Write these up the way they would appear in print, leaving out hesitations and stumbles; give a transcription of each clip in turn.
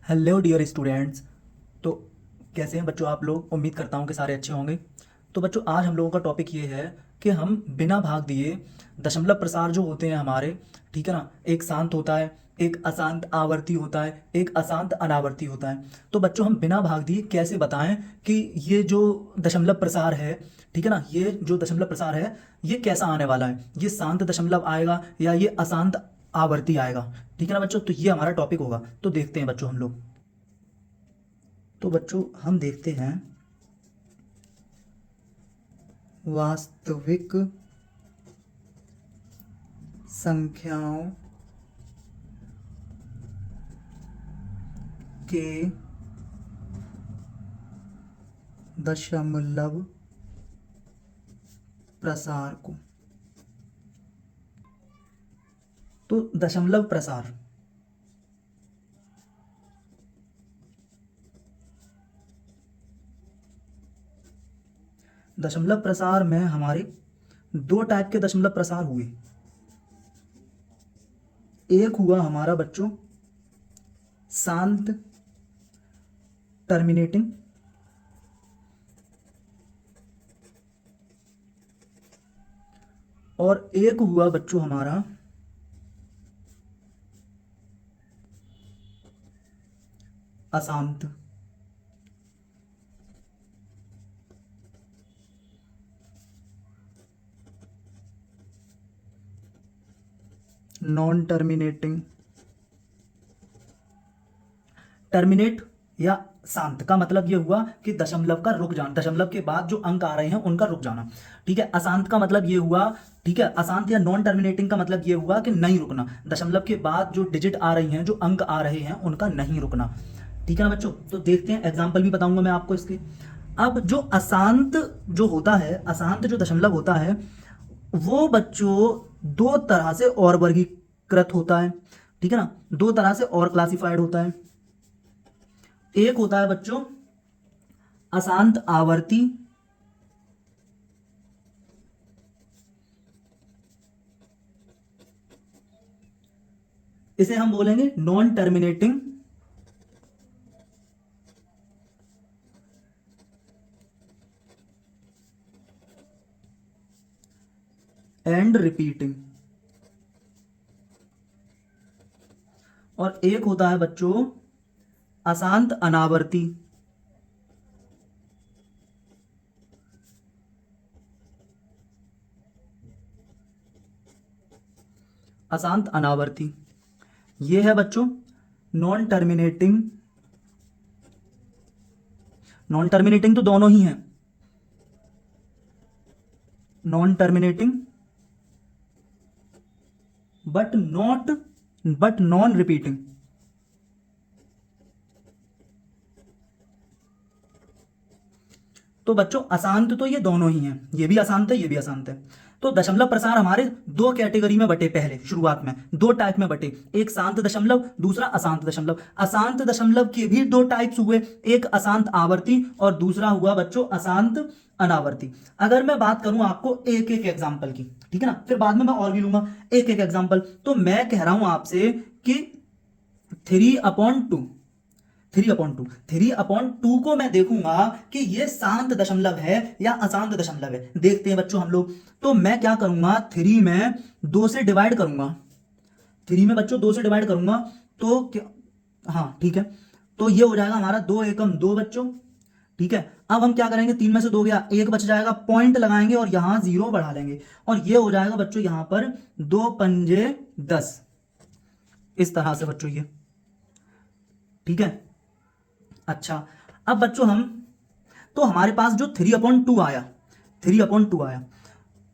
Hello dear students. तो कैसे हैं बच्चों आप लोग? उम्मीद करता हूँ कि सारे अच्छे होंगे। तो बच्चों आज हम लोगों का टॉपिक ये है कि हम बिना भाग दिए दशमलव प्रसार जो होते हैं हमारे, ठीक है ना, एक शांत होता है, एक अशांत आवर्ती होता है, एक अशांत अनावर्ती होता है। तो बच्चों हम बिना भाग दिए कैसे बताएं कि ये जो दशमलव प्रसार है, ठीक है ना, ये जो दशमलव प्रसार है ये कैसा आने वाला है, ये शांत दशमलव आएगा या ये अशांत आवर्ती आएगा। ठीक है ना बच्चों, तो ये हमारा टॉपिक होगा। तो देखते हैं बच्चों हम लोग। तो बच्चों हम देखते हैं वास्तविक संख्याओं के दशमलव प्रसार को। तो दशमलव प्रसार, दशमलव प्रसार में हमारे दो टाइप के दशमलव प्रसार हुए। एक हुआ हमारा बच्चों शांत टर्मिनेटिंग, और एक हुआ बच्चों हमारा अशांत। Non terminating. टर्मिनेट या शांत का मतलब ये हुआ कि दशमलव का रुक जाना, दशमलव के बाद जो अंक आ रहे हैं उनका रुक जाना। ठीक है। अशांत का मतलब ये हुआ, ठीक है, अशांत या नॉन टर्मिनेटिंग का मतलब ये हुआ कि नहीं रुकना, दशमलव के बाद जो डिजिट आ रही हैं, जो अंक आ रहे हैं उनका नहीं रुकना। ठीक है ना बच्चों, तो देखते हैं, एग्जाम्पल भी बताऊंगा मैं आपको इसके। अब जो अशांत जो होता है, अशांत जो दशमलव होता है वो बच्चों दो तरह से और वर्गीकृत होता है। ठीक है ना, दो तरह से और क्लासिफाइड होता है। एक होता है बच्चों अशांत आवर्ती, इसे हम बोलेंगे नॉन टर्मिनेटिंग एंड रिपीटिंग। और एक होता है बच्चों अशांत अनावर्ती, अशांत अनावर्ती। ये है बच्चों नॉन टर्मिनेटिंग। नॉन टर्मिनेटिंग तो दोनों ही हैं, non terminating but non repeating. तो बच्चों अशांत तो ये दोनों ही हैं, ये भी अशांत है, ये भी अशांत है। तो दशमलव प्रसार हमारे दो कैटेगरी में बटे, पहले शुरुआत में दो टाइप में बटे, एक शांत दशमलव, दूसरा अशांत दशमलव। अशांत दशमलव के भी दो टाइप्स हुए, एक अशांत आवर्ती और दूसरा हुआ बच्चों अशांत अनावर्ती। अगर मैं बात करूं आपको एक एक एग्जांपल की, ठीक है ना, फिर बाद में मैं और भी लूंगा एक एक एग्जांपल। तो मैं कह रहा हूं आपसे कि 3/2, 3/2 को मैं देखूंगा कि ये शांत दशमलव है या अशांत दशमलव है। देखते हैं बच्चों हम लोग। तो मैं क्या करूंगा, 3 में 2 से डिवाइड करूंगा, 3 में बच्चों 2 से डिवाइड करूंगा तो क्या, हाँ ठीक है, तो ये हो जाएगा हमारा 2 एकम 2 बच्चों। ठीक है, अब हम क्या करेंगे, 3 में से 2 गया, एक बच जाएगा, पॉइंट लगाएंगे और यहां 0 बढ़ा लेंगे और ये हो जाएगा बच्चों यहां पर 2 पंजे 10, इस तरह से बच्चों ये। ठीक है, अच्छा, अब बच्चों हम, तो हमारे पास जो 3/2 आया, 3/2 आया,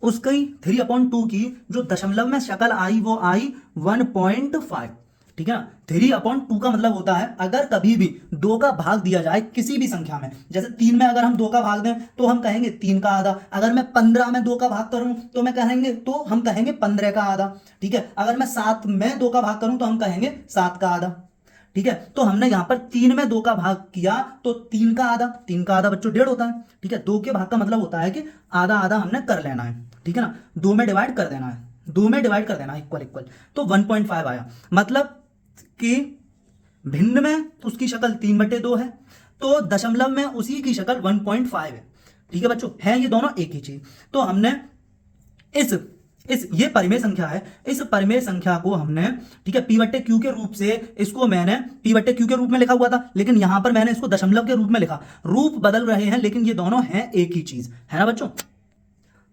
उसकी 3/2 की जो दशमलव में शक्ल आई वो आई 1.5। ठीक है ना, 3/2 का मतलब होता है अगर कभी भी 2 का भाग दिया जाए किसी भी संख्या में, जैसे 3 में अगर हम 2 का भाग दें तो हम कहेंगे 3 का आधा, अगर मैं 15 में 2 का भाग करूं तो हम कहेंगे 15 का आधा। ठीक है, अगर मैं 7 में 2 का भाग करूं तो हम कहेंगे 7 का आधा। ठीक है, तो हमने यहां पर 3 में 2 का भाग किया तो 3 का आधा, 3 का आधा बच्चों 1.5 होता है। ठीक है, 2 के भाग का मतलब होता है कि आधा आधा हमने कर लेना है। ठीक है ना, 2 में डिवाइड कर देना है, 2 में डिवाइड कर देना इक्वल इक्वल, तो 1.5 आया। मतलब कि भिन्न में उसकी शक्ल 3/2 है, तो दशमलव में उसी की शक्ल 1.5 है। ठीक है बच्चों, है ये दोनों एक ही चीज। तो हमने इस ये परिमेय संख्या है, इस परिमेय संख्या को हमने, ठीक है, p/q के रूप से, इसको मैंने p/q के रूप में लिखा हुआ था, लेकिन यहां पर मैंने इसको दशमलव के रूप में लिखा। रूप बदल रहे हैं लेकिन ये दोनों हैं एक ही चीज, है ना बच्चों।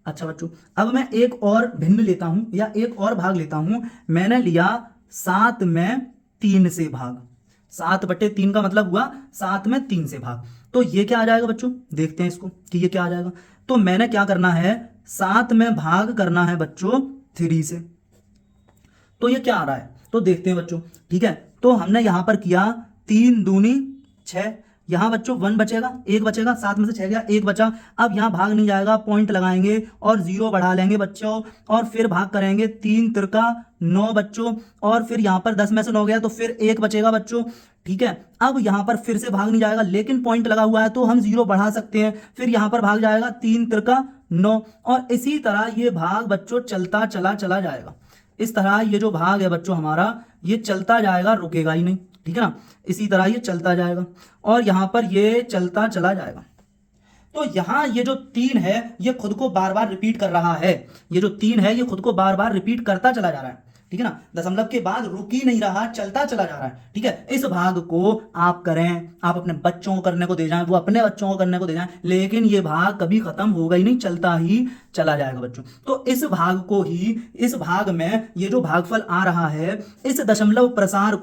अच्छा बच्चों, अब मैं एक और भिन्न लेता हूं या एक और भाग लेता हूं। मैंने लिया 7 में 3 से भाग। 7/3 का मतलब हुआ 7 में 3 से भाग। तो ये क्या आ जाएगा बच्चों, देखते हैं इसको कि ये क्या आ जाएगा। तो मैंने क्या करना है, 7 में भाग करना है बच्चों 3 से। तो ये क्या आ रहा है, तो देखते हैं बच्चों। ठीक है, तो हमने यहां पर किया 3 दूनी 6, यहां बच्चों 1 बचेगा, 1 बचेगा, 7 में से 6 गया, 1 बचा। अब यहां भाग नहीं जाएगा, पॉइंट लगाएंगे और 0 बढ़ा लेंगे बच्चों, और फिर भाग करेंगे 3 त्रिका 9 बच्चों, और फिर यहां पर 10 में से 9 गया तो फिर 1 बचेगा बच्चों। ठीक है, अब यहां पर फिर से भाग नहीं जाएगा, लेकिन पॉइंट लगा हुआ है तो हम 0 बढ़ा सकते हैं, फिर यहां पर भाग जाएगा 3 त्रिका 9, और इसी तरह ये भाग बच्चों चलता चला जाएगा। इस तरह ये जो भाग है बच्चों हमारा, ये चलता जाएगा, रुकेगा ही नहीं। ठीक है ना, इसी तरह ये चलता जाएगा और यहां पर ये चलता चला जाएगा। तो यहां ये जो 3 है ये खुद को बार बार रिपीट कर रहा है। ये जो 3 है ये खुद को बार बार रिपीट करता चला जा रहा है। ठीक है ना, दशमलव के बाद रुक ही नहीं रहा, चलता चला जा रहा है। ठीक है, इस भाग को आप करें, आप अपने बच्चों को करने को दे जाएं, वो अपने बच्चों को करने को दे जाएं, लेकिन ये भाग कभी खत्म होगा ही नहीं, चलता ही चला जाएगा बच्चों। तो इस भाग को ही, इस भाग में ये जो भागफल आ रहा है, इस दशमलव प्रसार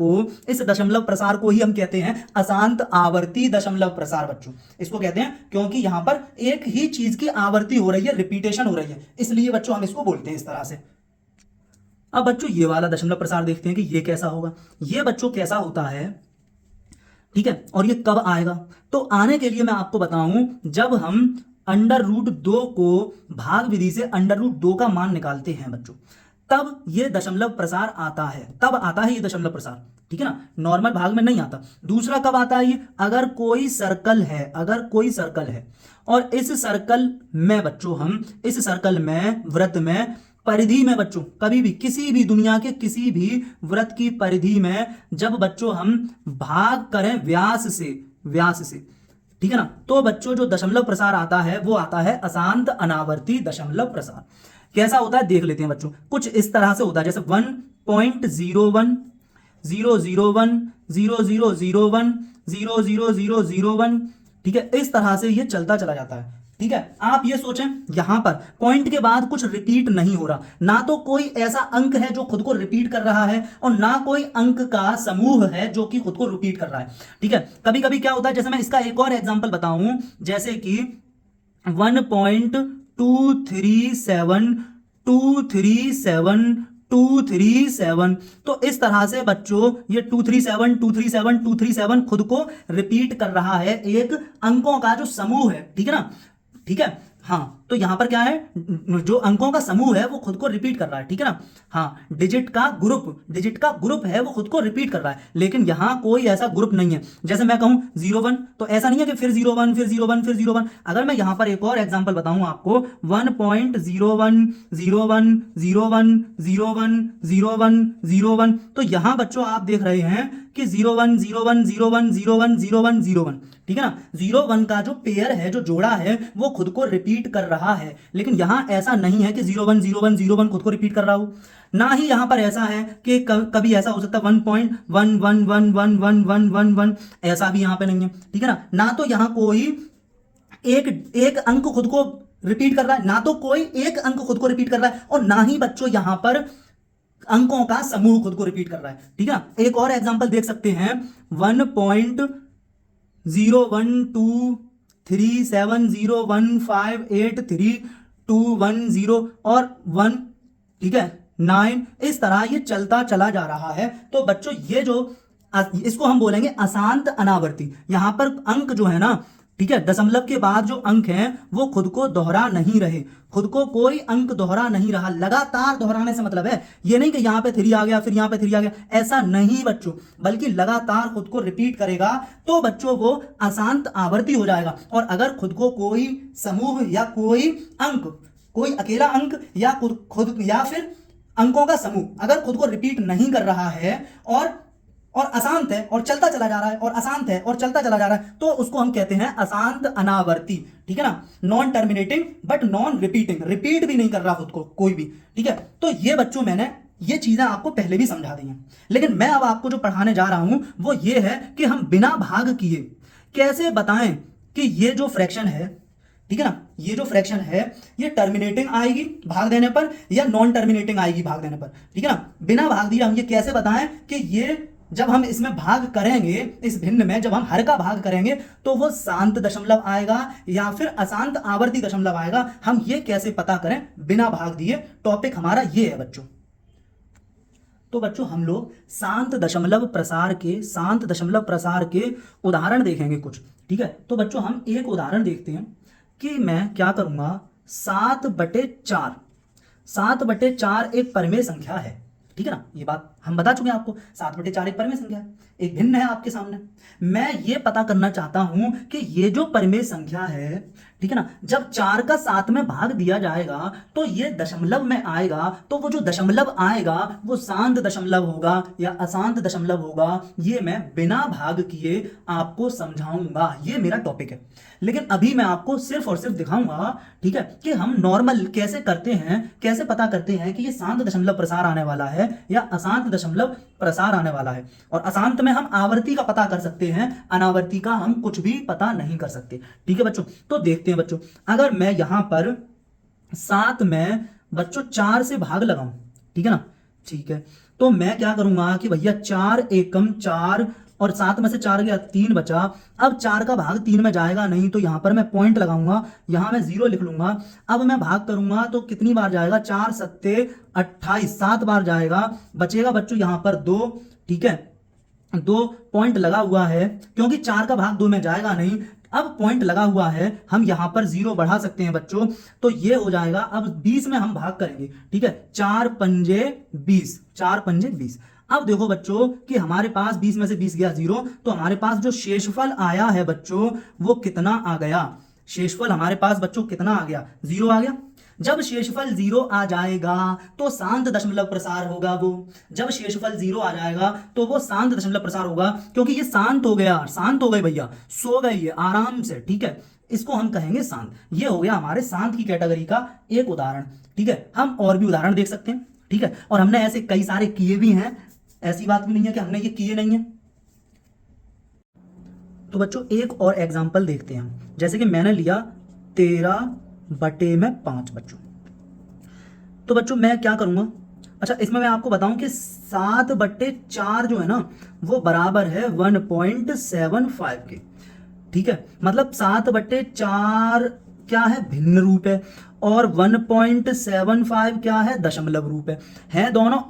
को ही हम कहते हैं अशांत आवर्ती दशमलव प्रसार बच्चों। इसको कहते हैं क्योंकि यहां पर एक ही चीज की आवर्ती हो रही है, रिपीटेशन हो रही है, इसलिए बच्चों हम इसको बोलते हैं इस तरह से। अब बच्चों ये वाला दशमलव प्रसार देखते हैं कि ये कैसा होगा। ये बच्चों कैसा होता है, ठीक है, और ये कब आएगा। तो आने के लिए मैं आपको बताऊं, जब हम √2 को भाग विधि से √2 का मान निकालते हैं बच्चों, तब ये दशमलव प्रसार आता है, तब आता है ये दशमलव प्रसार। ठीक है ना, नॉर्मल भाग में नहीं आता। दूसरा कब आता है ये, अगर कोई सर्कल है, अगर कोई सर्कल है और इस सर्कल में बच्चों, हम इस सर्कल में, वृत्त में, परिधि में बच्चों, कभी भी किसी भी दुनिया के किसी भी वृत्त की परिधि में जब बच्चों हम भाग करें व्यास से, ठीक है ना, तो बच्चों जो दशमलव प्रसार आता है वो आता है अशांत अनावर्ती दशमलव प्रसार। कैसा होता है देख लेते हैं बच्चों। कुछ इस तरह से होता है, जैसे 1.01 001 0001 00001, ठीक है, इस तरह से ये चलता चला जाता है। ठीक है, आप ये सोचें यहां पर पॉइंट के बाद कुछ रिपीट नहीं हो रहा, ना तो कोई ऐसा अंक है जो खुद को रिपीट कर रहा है और ना कोई अंक का समूह है जो कि खुद को रिपीट कर रहा है। ठीक है, कभी कभी क्या होता है, जैसे मैं इसका एक और एग्जांपल बताऊं, जैसे कि 1.237 तो इस तरह से बच्चों ये 237 खुद को रिपीट कर रहा है, एक अंकों का जो समूह है। ठीक है ना, ठीक है, हाँ, तो यहां पर क्या है, जो अंकों का समूह है वो खुद को रिपीट कर रहा है। ठीक है ना, हाँ, डिजिट का ग्रुप है वो खुद को रिपीट कर रहा है, लेकिन यहां कोई ऐसा ग्रुप नहीं है। जैसे मैं कहूं 01 तो ऐसा नहीं है कि फिर 01 फिर 01 फिर 01। अगर मैं यहां पर एक और एग्जांपल बताऊं आपको, 1.01 तो यहां बच्चों आप देख रहे हैं कि 01 01 01 01 01 01, ठीक है ना, 01 का जो पेयर है, जो जोड़ा है, वो खुद को रिपीट कर रहा है। लेकिन यहां ऐसा नहीं है कि 01 01 01 खुद को रिपीट कर रहा हो, ना ही यहां पर ऐसा है कि कभी ऐसा हो सकता है 1.11111111, ऐसा भी यहां पे नहीं है। ठीक है ना तो यहां कोई एक अंक खुद को रिपीट कर रहा है, ना तो कोई एक अंक खुद को रिपीट कर रहा है, और ना ही बच्चों यहां पर अंकों का समूह खुद को रिपीट कर रहा है। ठीक है, एक और एग्जांपल देख सकते हैं, 1.0123701583210 और 1, ठीक है, 9, इस तरह ये चलता चला जा रहा है। तो बच्चों ये जो, इसको हम बोलेंगे अशांत अनावर्ती। यहां पर अंक जो है ना, ठीक है, दशमलव के बाद जो अंक हैं वो खुद को दोहरा नहीं रहे, खुद को कोई अंक दोहरा नहीं रहा। लगातार दोहराने से मतलब है ये नहीं कि यहां पे 3 आ गया फिर यहां पे 3 आ गया, ऐसा नहीं बच्चों, बल्कि लगातार खुद को रिपीट करेगा तो बच्चों वो अशांत आवर्ती हो जाएगा। और अगर खुद को कोई समूह या कोई अंक, कोई अकेला अंक या खुद या फिर अंकों का समूह अगर खुद को रिपीट नहीं कर रहा है और और अशांत है और चलता चला जा रहा है, और अशांत है और चलता चला जा रहा है, तो उसको हम कहते हैं अशांत अनावर्ती। ठीक है ना, non terminating but non repeating, repeat भी नहीं कर रहा खुद को कोई भी। ठीक है, तो ये बच्चों मैंने ये चीजें आपको पहले भी समझा दी हैं, लेकिन मैं अब आपको जो पढ़ाने जा रहा हूं वो ये है कि हम बिना भाग किए कैसे बताएं कि ये जो फ्रैक्शन है, ठीक है ना, ये जो फ्रैक्शन है ये टर्मिनेटिंग आएगी भाग देने पर या नॉन टर्मिनेटिंग आएगी भाग देने पर। ठीक है ना, बिना भाग दिए हम ये कैसे बताएं कि ये जब हम इसमें भाग करेंगे, इस भिन्न में जब हम हर का भाग करेंगे तो वो शांत दशमलव आएगा या फिर अशांत आवर्ती दशमलव आएगा, हम ये कैसे पता करें बिना भाग दिए। टॉपिक हमारा ये है बच्चों। तो बच्चों हम लोग शांत दशमलव प्रसार के उदाहरण देखेंगे कुछ। ठीक है, तो बच्चों हम एक उदाहरण देखते हैं कि मैं क्या करूंगा, 7/4, 7/4 एक परिमेय संख्या है। ठीक है ना, ये बात हम बता चुके हैं आपको, 7/4 एक परिमेय संख्या है, एक भिन्न है आपके सामने। मैं ये पता करना चाहता हूं कि ये जो परिमेय संख्या है, ठीक है ना, जब 4 का 7 में भाग दिया जाएगा तो ये दशमलव में आएगा, तो वो जो दशमलव आएगा वो शांत दशमलव होगा या अशांत दशमलव होगा, ये मैं बिना भाग किए आपको समझाऊंगा। ये मेरा टॉपिक है, लेकिन अभी मैं आपको सिर्फ और सिर्फ दिखाऊंगा, ठीक है, कि हम नॉर्मल कैसे करते हैं, कैसे पता करते हैं कि ये शांत दशमलव प्रसार आने वाला है या अशांत दशमलव प्रसार आने वाला है। और अशांत में हम आवर्ती का पता कर सकते हैं, अनावर्ती का हम कुछ भी पता नहीं कर सकते। ठीक है बच्चों, तो देखते हैं बच्चों, अगर मैं यहां पर 7 में बच्चों 4 से भाग लगाऊं, ठीक है ना, ठीक है, तो मैं क्या करूंगा कि भैया 4 एकम 4 और 7 में से 4 गया 3 बचा। अब 4 का भाग 3 में जाएगा नहीं, तो यहां पर मैं पॉइंट लगाऊंगा, यहां मैं 0 लिख लूंगा। अब मैं भाग करूंगा तो कितनी बार जाएगा, 4 सत्ते 28, 7 बार जाएगा। बचेगा बच्चों यहां पर 2, ठीक है, 2 पॉइंट लगा हुआ है क्योंकि 4 का भाग 2 में जाएगा नहीं। अब पॉइंट लगा हुआ है, हम यहां पर 0 बढ़ा सकते हैं बच्चों, तो ये हो जाएगा। अब 20 में हम भाग करेंगे, ठीक है, 4 पंजे 20, 4 पंजे 20। अब देखो बच्चों कि हमारे पास 20 में से 20 गया 0, तो हमारे पास जो शेषफल आया है बच्चों वो कितना आ गया, शेषफल हमारे पास बच्चों कितना आ गया, 0 आ गया। जब शेषफल 0 आ जाएगा तो शांत दशमलव प्रसार होगा वो, जब शेषफल 0 आ जाएगा तो वो शांत दशमलव प्रसार होगा, क्योंकि ये शांत हो गया, शांत हो गई भैया, सो गई है आराम से। ठीक है, इसको हम कहेंगे शांत। ये हो गया हमारे शांत की कैटेगरी का एक उदाहरण। ठीक है, हम और भी उदाहरण देख सकते हैं। ठीक है, और हमने ऐसे कई सारे किए भी हैं, ऐसी बात भी नहीं है कि हमने ये किए नहीं है। तो बच्चों एक और एग्जांपल देखते हैं, जैसे कि मैंने लिया 13/5 बच्चों। तो बच्चों मैं क्या करूंगा, अच्छा इसमें मैं आपको बताऊं कि 7/4 जो है ना वो बराबर है 1.75 के। ठीक है, मतलब 7/4 क्या है, भिन्न रूप है, और 1.75 क्या है, दशमलव रूप है दोनों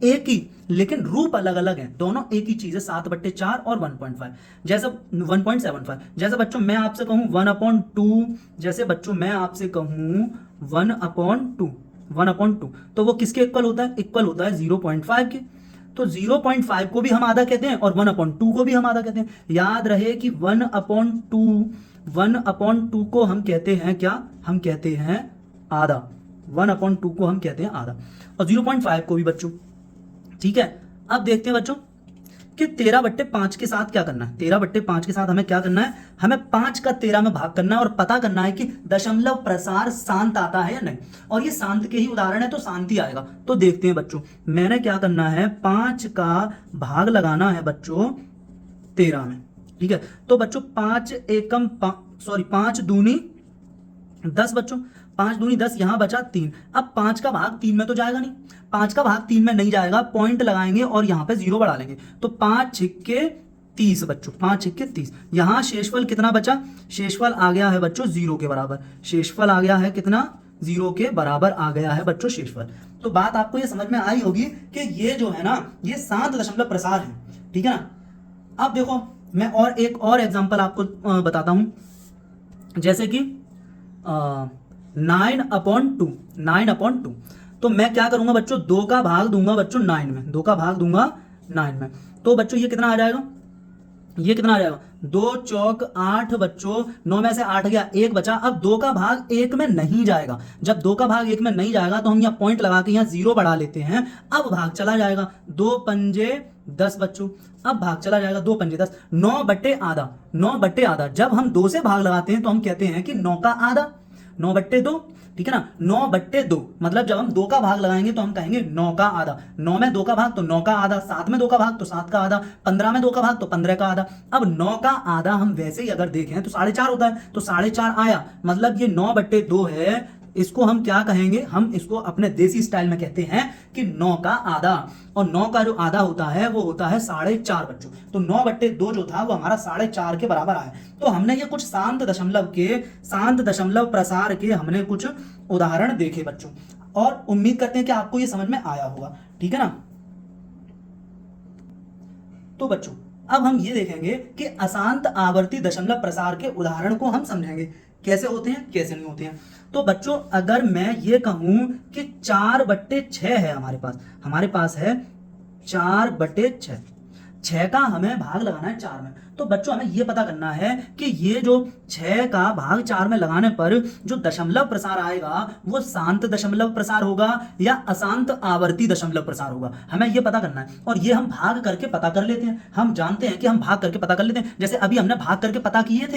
एक ही, लेकिन रूप अलग अलग है, दोनों एक ही चीज है, 7/4 और 1.5, जैसे 1.75। जैसे बच्चों मैं आपसे कहूं 1/2, जैसे बच्चों मैं आपसे कहूं 1/2, तो वो किसके इक्वल होता है, इक्वल होता है 0.5 के। तो 0.5 को भी हम आधा कहते हैं और 1/2 को भी हम आधा कहते हैं। याद रहे कि 1/2 को हम कहते हैं क्या, हम कहते हैं आधा, 1/2 को हम कहते हैं आधा, और 0.5 को भी बच्चों। ठीक है, अब देखते हैं बच्चों कि 13/5 के साथ क्या करना है। 13/5 के साथ हमें क्या करना है, हमें 5 का 13 में भाग करना है और पता करना है कि दशमलव प्रसार शांत आता है या नहीं। और ये शांत के ही उदाहरण है तो शांति आएगा। तो देखते हैं बच्चों, मैंने क्या करना है, 5 का भाग लगाना है बच्चों 13 में। ठीक है, तो बच्चों 5 दूनी 10 बच्चों, 5 दूनी 10, यहां बचा 3। अब 5 का भाग 3 में तो जाएगा नहीं, 5 का भाग 3 में नहीं जाएगा, पॉइंट लगाएंगे और यहां पे 0 बढ़ा लेंगे, तो 5 छिक्के 30 बच्चों, 5 छिक्के 30। यहां शेषफल कितना बचा, शेषफल आ गया है बच्चों 0 के बराबर, शेषफल आ गया है कितना, 0 के बराबर आ गया है बच्चों शेषफल। तो बात आपको ये समझ में आई होगी कि ये जो है ना ये शांत दशमलव प्रसार है। ठीक है ना, अब देखो मैं और एक और एग्जाम्पल आपको बताता हूं, जैसे कि 9/2। तो मैं क्या करूंगा बच्चों, 2 का भाग दूंगा बच्चों 9 में, 2 का भाग दूंगा 9 में, तो बच्चों ये कितना आ जाएगा, ये कितना आ जाएगा, 2 चौक 8 बच्चों, 9 में से 8 गया, 1 बचा। अब 2 का भाग 1 में नहीं जाएगा, जब 2 का भाग 1 में नहीं जाएगा तो हम यहाँ पॉइंट लगा के यहाँ 0 बढ़ा लेते हैं, अब भाग चला जाएगा, 2 पंजे 10 बच्चों। अब भाग चला जाएगा, 2 पंजे 10, 9/आधा, 9/आधा। जब हम 2 से भाग लगाते हैं तो हम कहते हैं कि 9 का आधा, 9/2, ठीक है ना, 9/2। मतलब जब हम 2 का भाग लगाएंगे तो हम कहेंगे 9 का आधा। 9 में 2 का भाग तो 9 का आधा, 7 में 2 का भाग तो 7 का आधा, 15 में 2 का भाग तो 15 का आधा। अब 9 का आधा हम वैसे ही अगर देखें तो 4.5 होता है, तो 4.5 आया, मतलब ये 9/2 है। इसको हम क्या कहेंगे, हम इसको अपने देसी स्टाइल में कहते हैं कि 9 का आधा। और 9 का जो आधा होता है वो होता है 4.5 बच्चों। तो 9/2 जो था वो हमारा 4.5 के बराबर आया। तो हमने ये कुछ शांत दशमलव प्रसार के हमने कुछ उदाहरण देखे बच्चों, और उम्मीद करते हैं कि आपको ये समझ में आया होगा, ठीक है ना। तो बच्चों अब हम ये देखेंगे कि अशांत आवर्ती दशमलव प्रसार के उदाहरण को हम समझेंगे, कैसे होते हैं कैसे नहीं होते हैं। तो बच्चों अगर मैं ये कहूं कि 4/6 है हमारे पास है 4/6, 6 का हमें भाग लगाना है 4 में। तो बच्चों हमें ये पता करना है कि ये जो 6 का भाग 4 में लगाने पर जो दशमलव प्रसार आएगा वो शांत दशमलव प्रसार होगा या अशांत आवर्ती दशमलव प्रसार होगा, हमें ये पता करना है। और ये हम भाग करके पता कर लेते हैं, हम जानते हैं कि हम भाग करके पता कर लेते हैं। जैसे अभी हमने भाग करके पता किए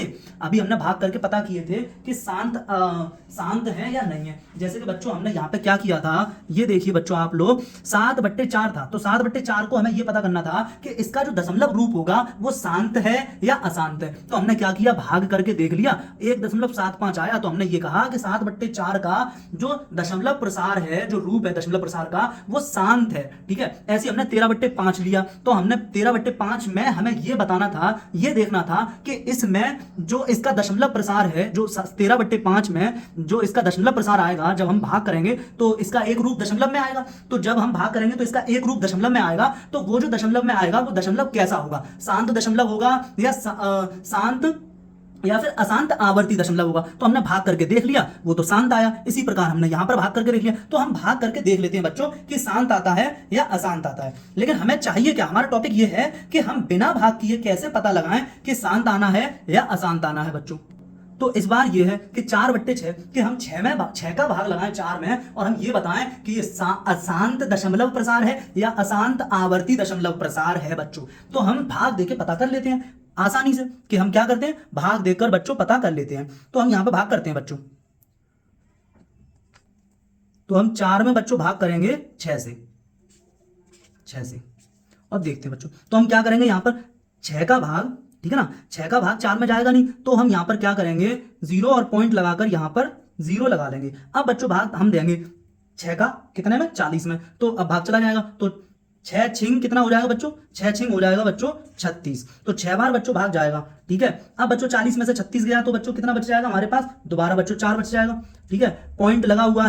थे कि शांत है या नहीं है। जैसे कि बच्चों हमने यहाँ पे क्या किया था, ये देखिए बच्चों आप लोग, 7/4 था, तो 7/4 को हमें ये पता करना था कि इसका जो दशमलव रूप होगा वो शांत है या अशांत है। तो हमने क्या किया, भाग करके देख लिया, 1.75 आया, तो हमने ये कहा कि 7/4 का जो दशमलव प्रसार है, जो रूप है दशमलव प्रसार का, वो शांत है, ठीक है। ऐसे हमने 13/5 लिया, तो हमने 13/5 में हमें ये बताना था, ये देखना था कि इसमें जो इसका दशमलव प्रसार है, जो 13/5 में जो इसका दशमलव प्रसार आएगा, जब हम भाग करेंगे तो इसका एक रूप दशमलव में आएगा। तो जब हम भाग करेंगे तो इसका एक रूप दशमलव में आएगा, तो वो जो दशमलव में आएगा वो दशमलव कैसा होगा, शांत दशमलव होगा या शांत या फिर अशांत आवर्ती दशमलव होगा। तो हमने भाग करके देख लिया, वो तो शांत आया। इसी प्रकार हमने यहां पर भाग करके देख लिया, तो हम भाग करके देख लेते हैं बच्चों कि शांत आता है या अशांत आता है। लेकिन हमें चाहिए क्या, हमारा टॉपिक ये है कि हम बिना भाग किए कैसे पता लगाएं कि शांत आना है या अशांत आना है बच्चों। तो इस बार ये है कि 4/6 कि हम 6 का भाग लगाएं 4 में, और हम ये बताएं कि ये अशांत दशमलव प्रसार है या अशांत आवर्ती दशमलव प्रसार है बच्चों। तो हम भाग देके पता कर लेते हैं आसानी से, कि हम क्या करते हैं, भाग देकर बच्चों पता कर लेते हैं। तो हम यहां पे भाग करते हैं बच्चों, तो हम 4 में बच्चों भाग करेंगे 6 से, और देखते हैं बच्चों। तो हम क्या करेंगे, यहां पर 6 का भाग, ठीक है ना, 6 का भाग 4 में जाएगा नहीं, तो हम यहां पर क्या करेंगे, 0 और पॉइंट लगाकर यहां पर 0 लगा लेंगे। अब बच्चों भाग हम देंगे 6 का कितने में, 40 में, तो अब भाग चला जाएगा, तो 6 छिंग कितना हो जाएगा बच्चों, 6 छिंग हो जाएगा बच्चों 36। तो 6 बार बच्चों भाग जाएगा, ठीक है। अब बच्चों 40 में से 36 गया, तो बच्चों कितना बच जाएगा हमारे पास, दोबारा बच्चों 4 बच जाएगा, ठीक है। पॉइंट लगा हुआ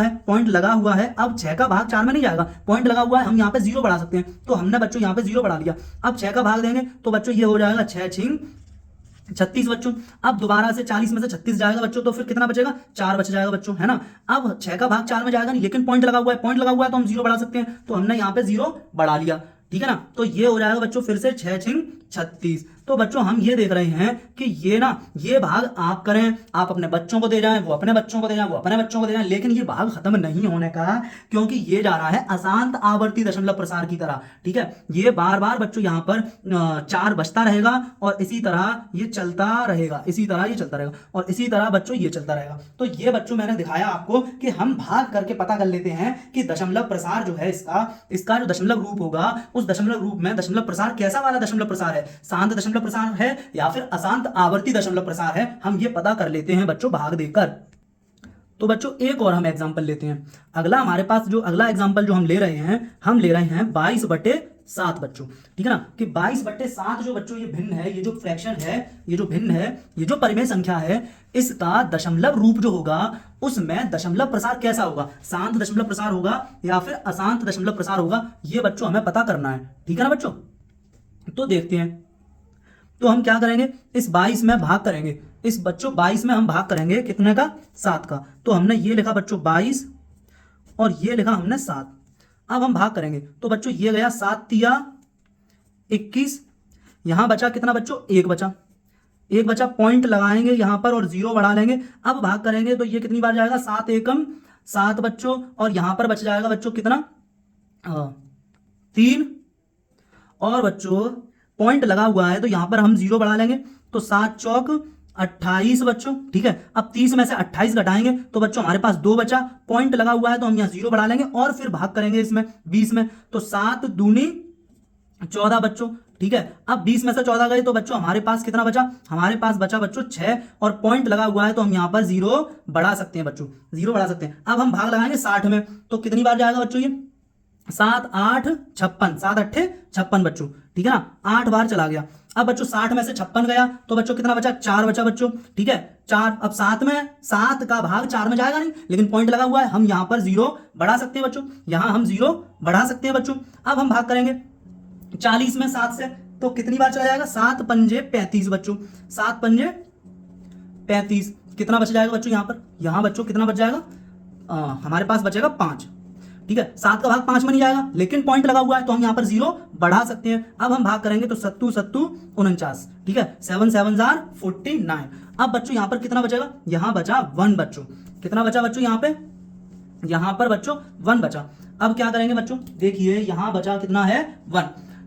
है। अब 6 का भाग 4 में नहीं जाएगा, पॉइंट लगा हुआ है, हम यहाँ पे 0 बढ़ा सकते हैं, तो हमने बच्चों यहाँ पे 0 बढ़ा लिया। अब 6 का भाग देंगे तो बच्चों ये हो जाएगा 6 छिंग 36 बच्चों। अब दोबारा से 40 में से 36 जाएगा बच्चों, तो फिर कितना बचेगा, 4 बच जाएगा बच्चों, है ना। अब 6 का भाग 4 में जाएगा नहीं, लेकिन पॉइंट लगा हुआ है, तो हम 0 बढ़ा सकते हैं, तो हमने यहाँ पे 0 बढ़ा लिया, ठीक है ना। तो ये हो जाएगा बच्चों फिर से 6 छिंग 36। तो बच्चों हम ये देख रहे हैं कि ये भाग आप करें, आप अपने बच्चों को दे जाएं, वो अपने बच्चों को दे जाएं, वो अपने बच्चों को दे जाएं, लेकिन ये भाग खत्म नहीं होने का, क्योंकि ये जा रहा है अशांत आवर्ती दशमलव प्रसार की तरह, ठीक है। ये बार बार बच्चों यहाँ पर 4 बचता रहेगा, और इसी तरह ये चलता रहेगा, और इसी तरह बच्चों ये चलता रहेगा। तो ये बच्चों मैंने दिखाया आपको कि हम भाग करके पता कर लेते हैं कि दशमलव प्रसार जो है इसका जो दशमलव रूप होगा, उस दशमलव रूप में दशमलव प्रसार कैसा वाला दशमलव प्रसार है, शांत दशमलव प्रसार है या फिर अशांत आवर्ती दशमलव प्रसार है, हम ये पता कर लेते हैं बच्चों भाग देकर। तो बच्चों एक और हम एग्जांपल लेते हैं। अगला हमारे पास जो अगला एग्जांपल जो हम ले रहे हैं 22/7 बच्चों, ठीक है ना, कि 22/7 जो बच्चों ये भिन्न है, ये जो फ्रैक्शन है, ये जो भिन्न है, ये जो परिमेय संख्या है, इसका दशमलव रूप जो होगा उसमें दशमलव प्रसार कैसा होगा, शांत दशमलव प्रसार होगा या फिर अशांत दशमलव प्रसार होगा, ये बच्चों हमें पता करना है, ठीक है ना बच्चों। तो देखते हैं, तो हम क्या करेंगे, इस 22 में भाग करेंगे, इस बच्चों 22 में हम भाग करेंगे कितने का, 7 का। तो हमने ये लिखा बच्चों 22 और ये लिखा हमने 7। अब हम भाग करेंगे तो बच्चों ये गया 7 तिया 21, यहां बचा कितना बच्चों, 1 बचा, पॉइंट लगाएंगे यहां पर और 0 बढ़ा लेंगे। अब भाग करेंगे तो ये कितनी बार जाएगा, 7 एकम 7 बच्चों, और यहां पर बच जाएगा बच्चों कितना, 3, और बच्चों पॉइंट लगा हुआ है तो यहां पर हम 0 बढ़ा लेंगे, तो 7 चौक 28 बच्चों, ठीक है। अब 30 में से 28 घटाएंगे तो बच्चों हमारे पास 2 बचा, पॉइंट लगा हुआ है तो हम यहाँ 0 बढ़ा लेंगे और फिर भाग करेंगे इसमें 20 में, तो 7 दूनी 14 बच्चों, ठीक है। अब 20 में से 14 गए तो बच्चों हमारे पास कितना बचा, हमारे पास बचा बच्चों 6 और पॉइंट लगा हुआ है तो हम यहाँ पर 0 बढ़ा सकते हैं बच्चों, 0 बढ़ा सकते हैं। अब हम भाग लगाएंगे 60 में, तो कितनी बार जाएगा बच्चों ये, 7 8 56, 7 8 56 बच्चों, ठीक है ना, 8 बार चला गया। अब बच्चों 60 में से 56 गया तो बच्चों कितना बचा, 4 बचा बच्चों, ठीक है 4। अब 7 में 7 का भाग 4 में जाएगा नहीं, लेकिन पॉइंट लगा हुआ है, हम यहाँ पर 0 बढ़ा सकते हैं बच्चों, यहाँ हम 0 बढ़ा सकते हैं बच्चों। अब हम भाग करेंगे 40 में 7 से, तो कितनी बार चला जाएगा, 7 पंजे 35 बच्चों, 7 पंजे 35, कितना बच जाएगा बच्चों यहाँ पर, यहाँ बच्चों कितना बच जाएगा, हमारे पास बचेगा 5, ठीक है। 7 का भाग 5 में नहीं जाएगा, लेकिन पॉइंट लगा हुआ है तो हम यहाँ पर 0 बढ़ा सकते हैं। अब हम भाग करेंगे तो 7 7 49, ठीक है, 7 7 49। अब बच्चों यहाँ पर कितना बचेगा, यहाँ बचा 1 बच्चों, कितना बचा बच्चों यहाँ पे, यहाँ पर बच्चों 1 बचा। अब क्या करेंगे बच्चों, देखिए यहाँ बचा कितना है 1,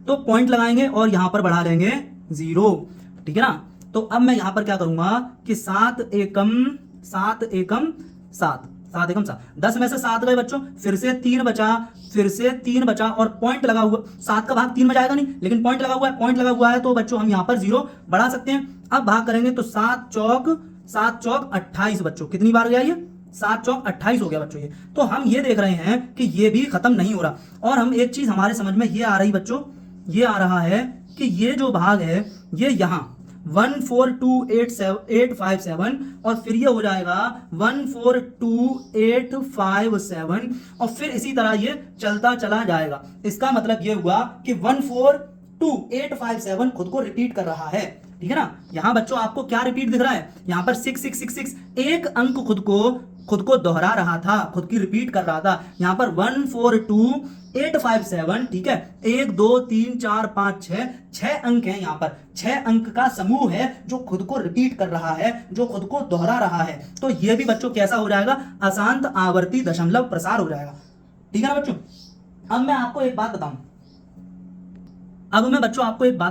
तो पॉइंट लगाएंगे और यहाँ पर बढ़ा लेंगे 0, ठीक है ना। तो अब मैं यहाँ पर क्या करूंगा कि 7 एकम 7 एकम 7, 7 एकम 7, 10 में से 7 गए बच्चों, फिर से 3 बचा, फिर से 3 बचा और पॉइंट लगा हुआ, 7 का भाग 3 में जाएगा नहीं, लेकिन पॉइंट लगा हुआ है, पॉइंट लगा हुआ है तो बच्चों हम यहाँ पर 0 बढ़ा सकते हैं। अब भाग करेंगे तो 7 चौक 28 बच्चों, कितनी बार गया ये, 7 चौक 28 हो गया बच्चों ये। तो हम ये देख रहे हैं कि ये भी खत्म नहीं हो रहा, और हम एक चीज हमारे समझ में ये आ रही बच्चों, ये आ रहा है कि ये जो भाग है ये यहाँ 142857 और फिर ये हो जाएगा 142857 और फिर इसी तरह ये चलता चला जाएगा। इसका मतलब ये हुआ कि 142857 खुद को रिपीट कर रहा है, ठीक है ना। यहां बच्चों आपको क्या रिपीट दिख रहा है, यहां पर 6666 एक अंक खुद को दोहरा रहा था, खुद की रिपीट कर रहा था। यहां पर 142857, ठीक है, 1 2 3 4 5 6 अंक हैं, यहां पर 6 अंक का समूह है जो खुद को रिपीट कर रहा है, जो खुद को दोहरा रहा है। तो यह भी बच्चों कैसा हो जाएगा, अशांत आवर्ती दशमलव प्रसार हो जाएगा, ठीक है ना बच्चों। अब मैं आपको एक बात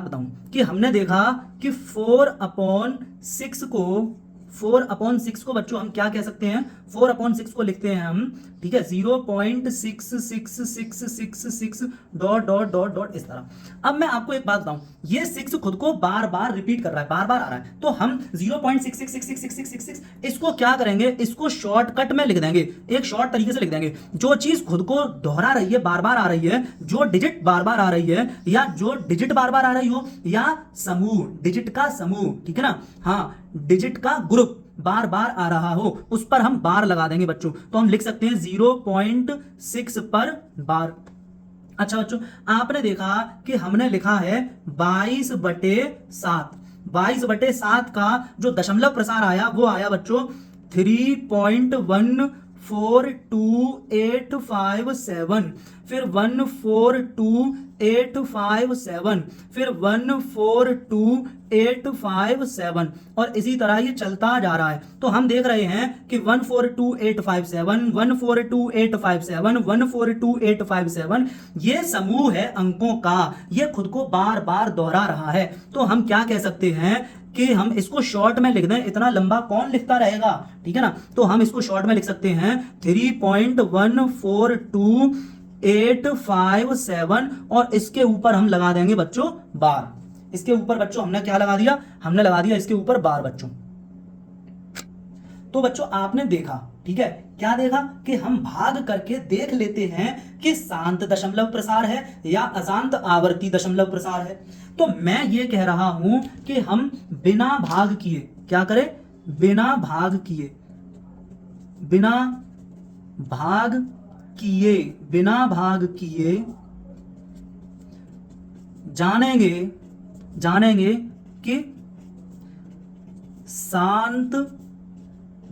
बताऊं, कि हमने देखा कि 4/6 को बच्चों हम क्या कह सकते हैं, 4/6 को लिखते हैं हम, ठीक है, 0.6666 डॉट डॉट डॉट डॉट इस तरह। अब मैं आपको एक बात बताऊं, ये 6 खुद को बार बार रिपीट कर रहा है, बार बार आ रहा है, तो हम 0.666666 इसको क्या करेंगे, इसको शॉर्टकट में लिख देंगे, एक शॉर्ट तरीके से लिख देंगे। जो चीज खुद को दोहरा रही है, बार बार आ रही है, जो डिजिट बार बार आ रही है, या जो डिजिट बार बार आ रही हो, या समूह, डिजिट का समूह, ठीक है ना, हाँ, डिजिट का ग्रुप बार बार आ रहा हो, उस पर हम बार लगा देंगे बच्चों। तो हम लिख सकते हैं 0.6 पर बार। अच्छा बच्चों, आपने देखा कि हमने लिखा है 22/7, 22/7 का जो दशमलव प्रसार आया वो आया बच्चों 3.142857, फिर 142857, फिर 142857 और इसी तरह ये चलता जा रहा है। तो हम देख रहे हैं कि 142857, 142857, 142857 ये समूह है अंकों का, ये खुद को बार बार दोहरा रहा है। तो हम क्या कह सकते हैं कि हम इसको शॉर्ट में लिख दें, इतना लंबा कौन लिखता रहेगा, ठीक है ना। तो हम इसको शॉर्ट में लिख सकते हैं 3.142857 और इसके ऊपर हम लगा देंगे बच्चों बार। इसके ऊपर बच्चों हमने क्या लगा दिया, हमने लगा दिया इसके ऊपर बार बच्चों। तो बच्चों आपने देखा, ठीक है, क्या देखा कि हम भाग करके देख लेते हैं कि शांत दशमलव प्रसार है या अशांत आवर्ती दशमलव प्रसार है। तो मैं ये कह रहा हूं कि हम बिना भाग किए क्या करें, बिना भाग किए जानेंगे कि शांत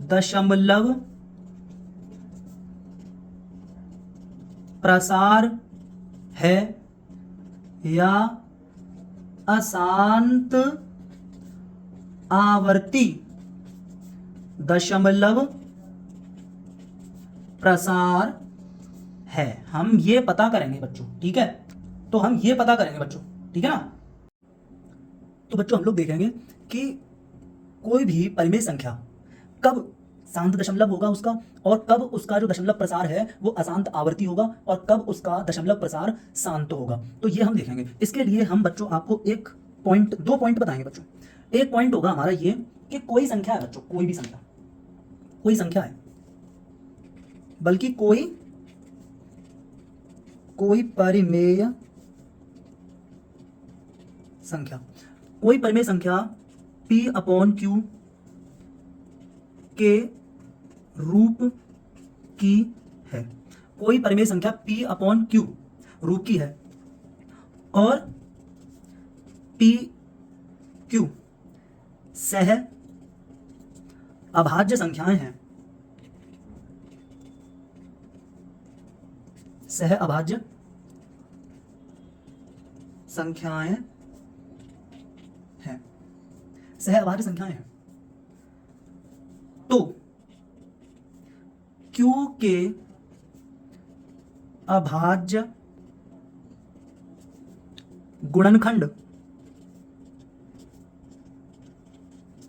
दशमलव प्रसार है या अशांत आवर्ती दशमलव प्रसार है। हम ये पता करेंगे बच्चों, ठीक है, तो हम ये पता करेंगे बच्चों ठीक है ना। तो बच्चों हम लोग देखेंगे कि कोई भी परिमेय संख्या कब शांत दशमलव होगा उसका, और कब उसका जो दशमलव प्रसार है वो अशांत आवर्ती होगा, और कब उसका दशमलव प्रसार शांत होगा। तो ये हम देखेंगे। इसके लिए हम बच्चों आपको एक पॉइंट, 2 पॉइंट बताएंगे बच्चों। एक पॉइंट होगा हमारा ये कि कोई संख्या है बच्चों, कोई भी संख्या, कोई संख्या है, बल्कि कोई परिमेय संख्या, कोई परिमेय संख्या P/Q के रूप की है। कोई परिमेय संख्या P/Q रूप की है, और PQ सह अभाज्य संख्याएं हैं, सह अभाज्य संख्याएं हैं, सह अभाज्य संख्याएं हैं। तो Q के अभाज्य गुणनखंड,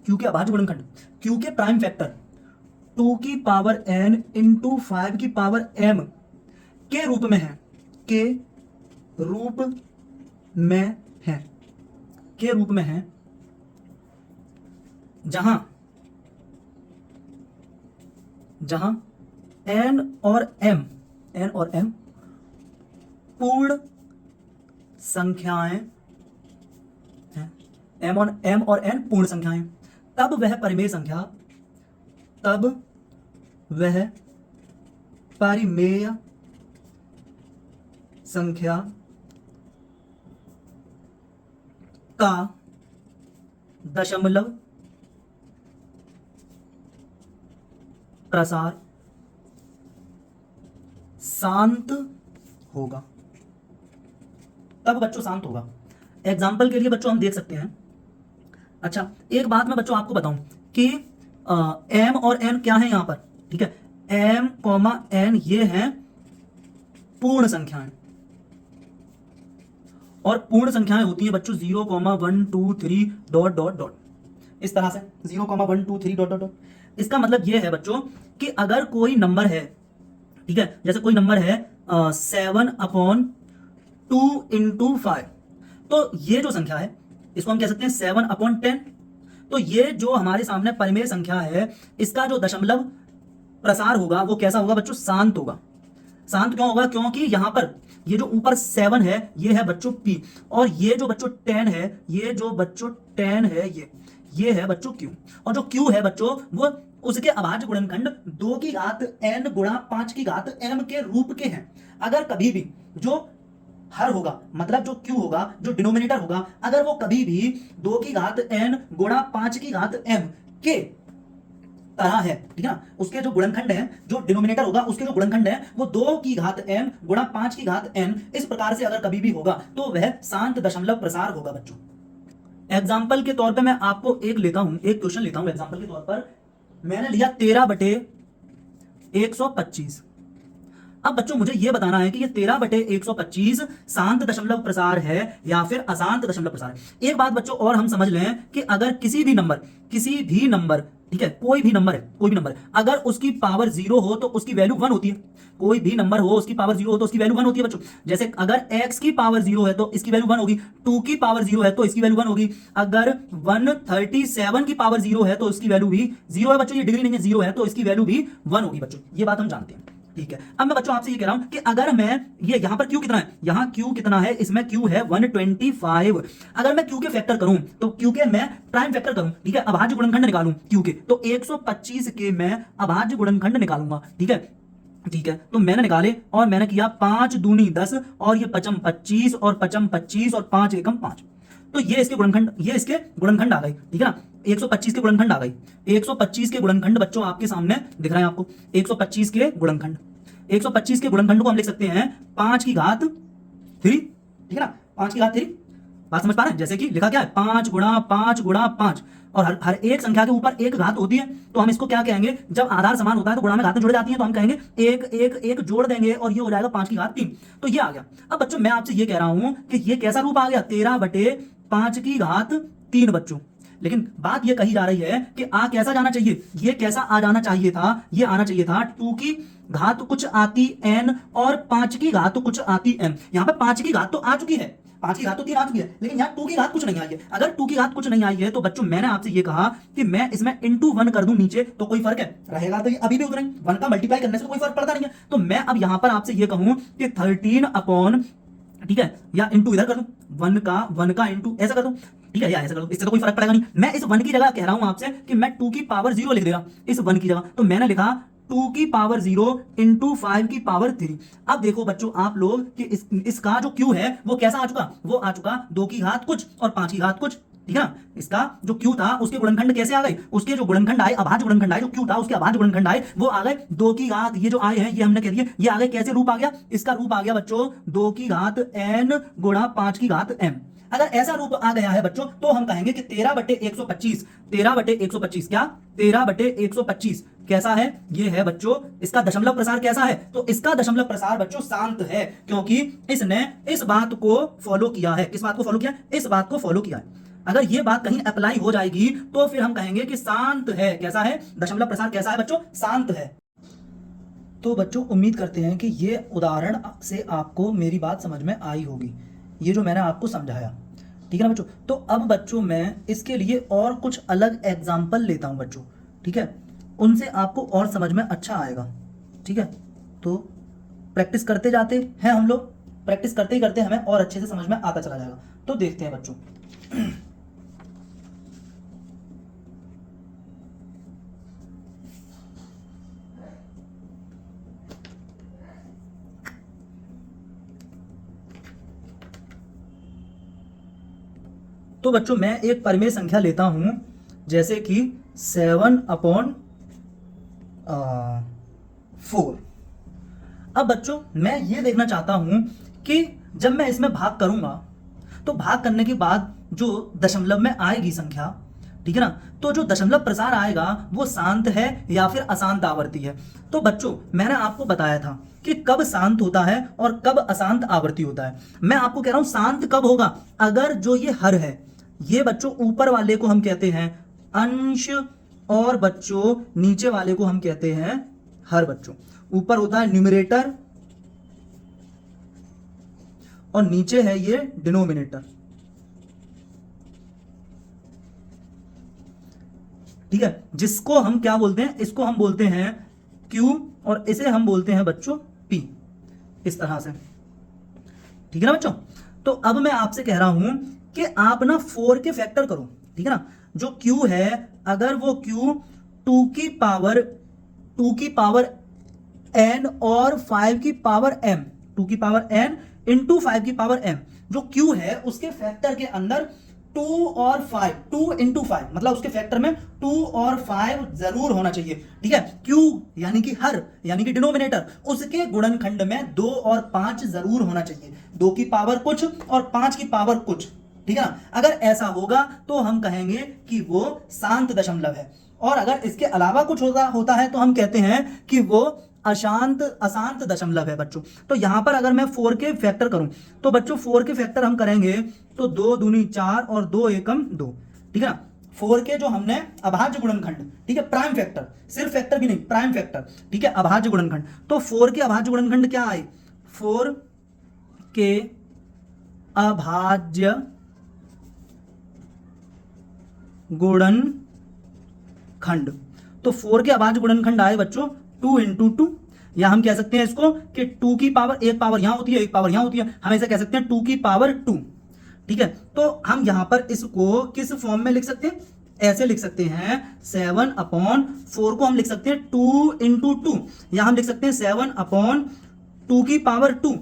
Q के अभाज्य गुणनखंड, Q के प्राइम फैक्टर 2 की पावर n इंटू 5 की पावर m के रूप में है, के रूप में है, के रूप में है, जहां n और m पूर्ण संख्याएं हैं, m और n पूर्ण संख्याएं, तब वह परिमेय संख्या का दशमलव प्रसार शांत होगा, तब बच्चों शांत होगा। एग्जाम्पल के लिए बच्चों हम देख सकते हैं। अच्छा, एक बात मैं बच्चों आपको बताऊं कि m और n क्या है यहां पर, ठीक है, m, n ये हैं पूर्ण संख्याएं, और पूर्ण संख्याएं होती हैं बच्चों 0, 1, 2, 3 डॉट डॉट डॉट, इस तरह से 0, 1, 2, 3 डॉट डॉट डॉट। इसका मतलब यह है बच्चों कि अगर कोई नंबर है, ठीक है, जैसे कोई नंबर है 7/2 इंटू 5, तो ये जो संख्या है इसको हम कह सकते हैं 7/10। तो ये जो हमारे सामने परिमेय संख्या है, इसका जो दशमलव प्रसार होगा वो कैसा होगा बच्चों, शांत होगा। शांत क्यों होगा, क्योंकि यहां पर ये जो ऊपर 7 है ये है बच्चों P, और ये जो बच्चों 10 है, ये जो बच्चों 10 है ये है बच्चों Q, और जो Q है बच्चों वो उसके अभाज्य गुणनखंड 2 की घात n गुणा 5 की घात m के रूप के हैं। अगर कभी भी जो हर होगा, मतलब जो Q होगा, जो डिनोमिनेटर होगा, अगर वो कभी भी 2 की घात n गुणा 5 की घात m के तरह है, ठीक है ना, उसके जो गुणनखंड है, जो डिनोमिनेटर होगा उसके जो गुणनखंड है वो 2 की घात m गुणा 5 की घात n, इस प्रकार से अगर कभी भी होगा तो वह शांत दशमलव प्रसार होगा बच्चों। एग्जाम्पल के तौर पे मैं आपको एक क्वेश्चन लेता हूं। एग्जाम्पल के तौर पर मैंने लिया 13/125। अब बच्चों मुझे यह बताना है कि ये 13/125 शांत दशमलव प्रसार है या फिर अशांत दशमलव प्रसार है। एक बात बच्चों और हम समझ लें कि अगर किसी भी नंबर, ठीक है, कोई भी नंबर अगर उसकी पावर 0 हो तो उसकी वैल्यू 1 होती है। कोई भी नंबर हो उसकी पावर 0 हो तो उसकी वैल्यू 1 होती है बच्चों। जैसे अगर x की पावर 0 है तो इसकी वैल्यू 1 होगी, 2 की पावर 0 है तो इसकी वैल्यू 1 होगी, अगर 137 की पावर 0 है तो इसकी वैल्यू भी 0 है बच्चों, ये डिग्री नहीं है, 0 है तो इसकी वैल्यू भी 1 होगी बच्चों। ये बात हम जानते हैं, ठीक है। अब मैं बच्चों आपसे ये कह रहा हूं कि अगर मैं ये यहां पर Q कितना है, यहां Q कितना है, इसमें Q है 125। अगर मैं Q के फैक्टर करूं तो Q के मैं प्राइम फैक्टर करूं, ठीक है, अभाज्य गुणनखंड निकालूं Q के, तो 125 के मैं अभाज्य गुणनखंड निकालूंगा, ठीक है। तो मैंने निकाले और मैंने किया 5 दूनी 10 और ये 5 25 और 5 25 और 5 एकम 5, तो ये इसके गुणनखंड आ गए, ठीक है ना। 125 के गुणनखंड आ गई। 125 के गुणनखंड बच्चों आपके सामने दिख रहा है आपको, 125 के गुणनखंड। 125 के गुणनखंड को हम लिख सकते हैं 5 की घात 3, ठीक है ना, 5 की घात 3 बात समझ पा रहे हैं? जैसे कि लिखा क्या है, 5 गुणा 5 गुणा 5, और हर एक संख्या के ऊपर एक घात होती है, तो हम इसको क्या कहेंगे, जब आधार समान होता है तो गुणा में घातें जुड़ जाती हैं, तो हम कहेंगे एक एक एक जोड़ देंगे और ये हो जाएगा 5 की घात 3। तो ये आ गया। अब बच्चों मैं आपसे ये कह रहा हूं कि ये कैसा रूप आ गया, 13/5 की घात 3 बच्चों। लेकिन बात ये कही जा रही है कि आ कैसा जाना चाहिए, ये कैसा आ जाना चाहिए था, ये आना चाहिए था 2 की घात कुछ आती n और 5 की घात कुछ आती m। यहां पे 5 की घात तो आ चुकी है, 5 की घात तो 3 आ चुकी है, लेकिन यहाँ 2 की घात कुछ नहीं आई है। अगर 2 की घात कुछ नहीं आई है तो बच्चों मैंने आपसे ये कहा कि मैं इसमें इंटू 1 कर दूं नीचे, तो कोई फर्क है रहेगा, तो ये अभी भी उतना ही 1 का मल्टीप्लाई करने से कोई फर्क पड़ता नहीं है। तो मैं अब यहां पर आपसे ये कहूं कि 13 अपॉन, ठीक है, या इंटू इधर कर दूं, 1 का इंटू ऐसा कर दूं, ठीक है, या ऐसा कर दो, इससे तो कोई फर्क पड़ेगा नहीं। मैं इस 1 की जगह कह रहा हूं आपसे कि मैं 2 की पावर 0 लिख देगा इस 1 की जगह, तो मैंने लिखा 2 की पावर 0 इंटू 5 की पावर 3। अब देखो बच्चों आप लोग कि इसका जो क्यू है वो कैसा आ चुका, वो आ चुका 2 की घात कुछ और 5 की घात कुछ, ठीक है ना। इसका जो क्यू था उसके गुणनखंड कैसे आ गए, उसके जो गुणनखंड आए, अभाज्य गुणनखंड आए, जो क्यू था उसके अभाज्य गुणनखंड आए, वो आ गए 2 की घात, ये जो आए हैं ये हमने कह दिए, ये आ गए कैसे रूप आ गया, इसका रूप आ गया बच्चों 2 की घात n गुणा 5 की घात m। अगर ऐसा रूप आ गया है बच्चों तो हम कहेंगे कि 13/125, 13/125 क्या, 13/125 कैसा है, ये है बच्चों इसका दशमलव प्रसार कैसा है, तो इसका दशमलव प्रसार बच्चों शांत है, क्योंकि इसने इस बात को फॉलो किया है, किस बात को फॉलो किया, इस बात को फॉलो किया है। अगर ये बात कहीं अप्लाई हो जाएगी तो फिर हम कहेंगे कि शांत है, कैसा है, दशमलव प्रसार कैसा है बच्चों, शांत है। तो बच्चों उम्मीद करते हैं कि ये उदाहरण से आपको मेरी बात समझ में आई होगी, ये जो मैंने आपको समझाया, ठीक है ना बच्चों। तो अब बच्चों मैं इसके लिए और कुछ अलग एग्जाम्पल लेता हूं बच्चों, ठीक है, उनसे आपको और समझ में अच्छा आएगा, ठीक है। तो प्रैक्टिस करते जाते हैं हम लोग, प्रैक्टिस करते ही करते हमें और अच्छे से समझ में आता चला जाएगा। तो देखते हैं बच्चों। तो बच्चों मैं एक परिमेय संख्या लेता हूं, जैसे कि 7/4। अब बच्चों मैं ये देखना चाहता हूं कि जब मैं इसमें भाग करूंगा तो भाग करने के बाद जो दशमलव में आएगी संख्या, ठीक है ना, तो जो दशमलव प्रसार आएगा वो शांत है या फिर अशांत आवृत्ति है। तो बच्चों मैंने आपको बताया था कि कब शांत होता है और कब अशांत आवृत्ति होता है। मैं आपको कह रहा हूं शांत कब होगा, अगर जो ये हर है, ये बच्चों ऊपर वाले को हम कहते हैं अंश और बच्चों नीचे वाले को हम कहते हैं हर। बच्चों ऊपर होता है न्यूमरेटर और नीचे है ये डिनोमिनेटर, ठीक है, जिसको हम क्या बोलते हैं, इसको हम बोलते हैं Q और इसे हम बोलते हैं बच्चों P, इस तरह से, ठीक है ना बच्चों। तो अब मैं आपसे कह रहा हूं कि आप ना 4 के फैक्टर करो, ठीक है ना। जो Q है अगर वो Q 2 की पावर n और 5 की पावर m, 2 की पावर n इंटू 5 की पावर m, जो Q है उसके फैक्टर के अंदर 2 और 5, 2 इंटू 5 मतलब उसके फैक्टर में 2 और 5 जरूर होना चाहिए, ठीक है। Q यानी कि हर यानी कि डिनोमिनेटर, उसके गुणनखंड में 2 और 5 जरूर होना चाहिए, 2 की पावर कुछ और 5 की पावर कुछ, ठीक है ना। अगर ऐसा होगा तो हम कहेंगे कि वो शांत दशमलव है, और अगर इसके अलावा कुछ होता है तो हम कहते हैं कि वो अशांत दशमलव है बच्चों। तो यहां पर अगर मैं 4 के फैक्टर करूं तो बच्चों 4 के फैक्टर हम करेंगे तो 2 दूनी 4 और 2 एकम 2, ठीक है ना। 4 के जो हमने अभाज्य गुणनखंड, ठीक है, प्राइम फैक्टर, सिर्फ फैक्टर भी नहीं, प्राइम फैक्टर, ठीक है, अभाज्य गुणनखंड। तो 4 के अभाज्य गुणनखंड क्या आए, 4 के अभाज्य गुणनखंड, तो 4 के अभाज्य गुणनखंड आए बच्चों 2 इंटू 2, या हम कह सकते हैं इसको कि 2 की पावर, एक पावर यहां होती है एक पावर यहां होती है, हम ऐसे कह सकते हैं 2 की पावर 2, ठीक है। तो हम यहां पर इसको किस फॉर्म में लिख सकते हैं, ऐसे लिख सकते हैं 7/4 को हम लिख सकते हैं 2 इंटू 2, या हम लिख सकते हैं 7/2 की पावर 2।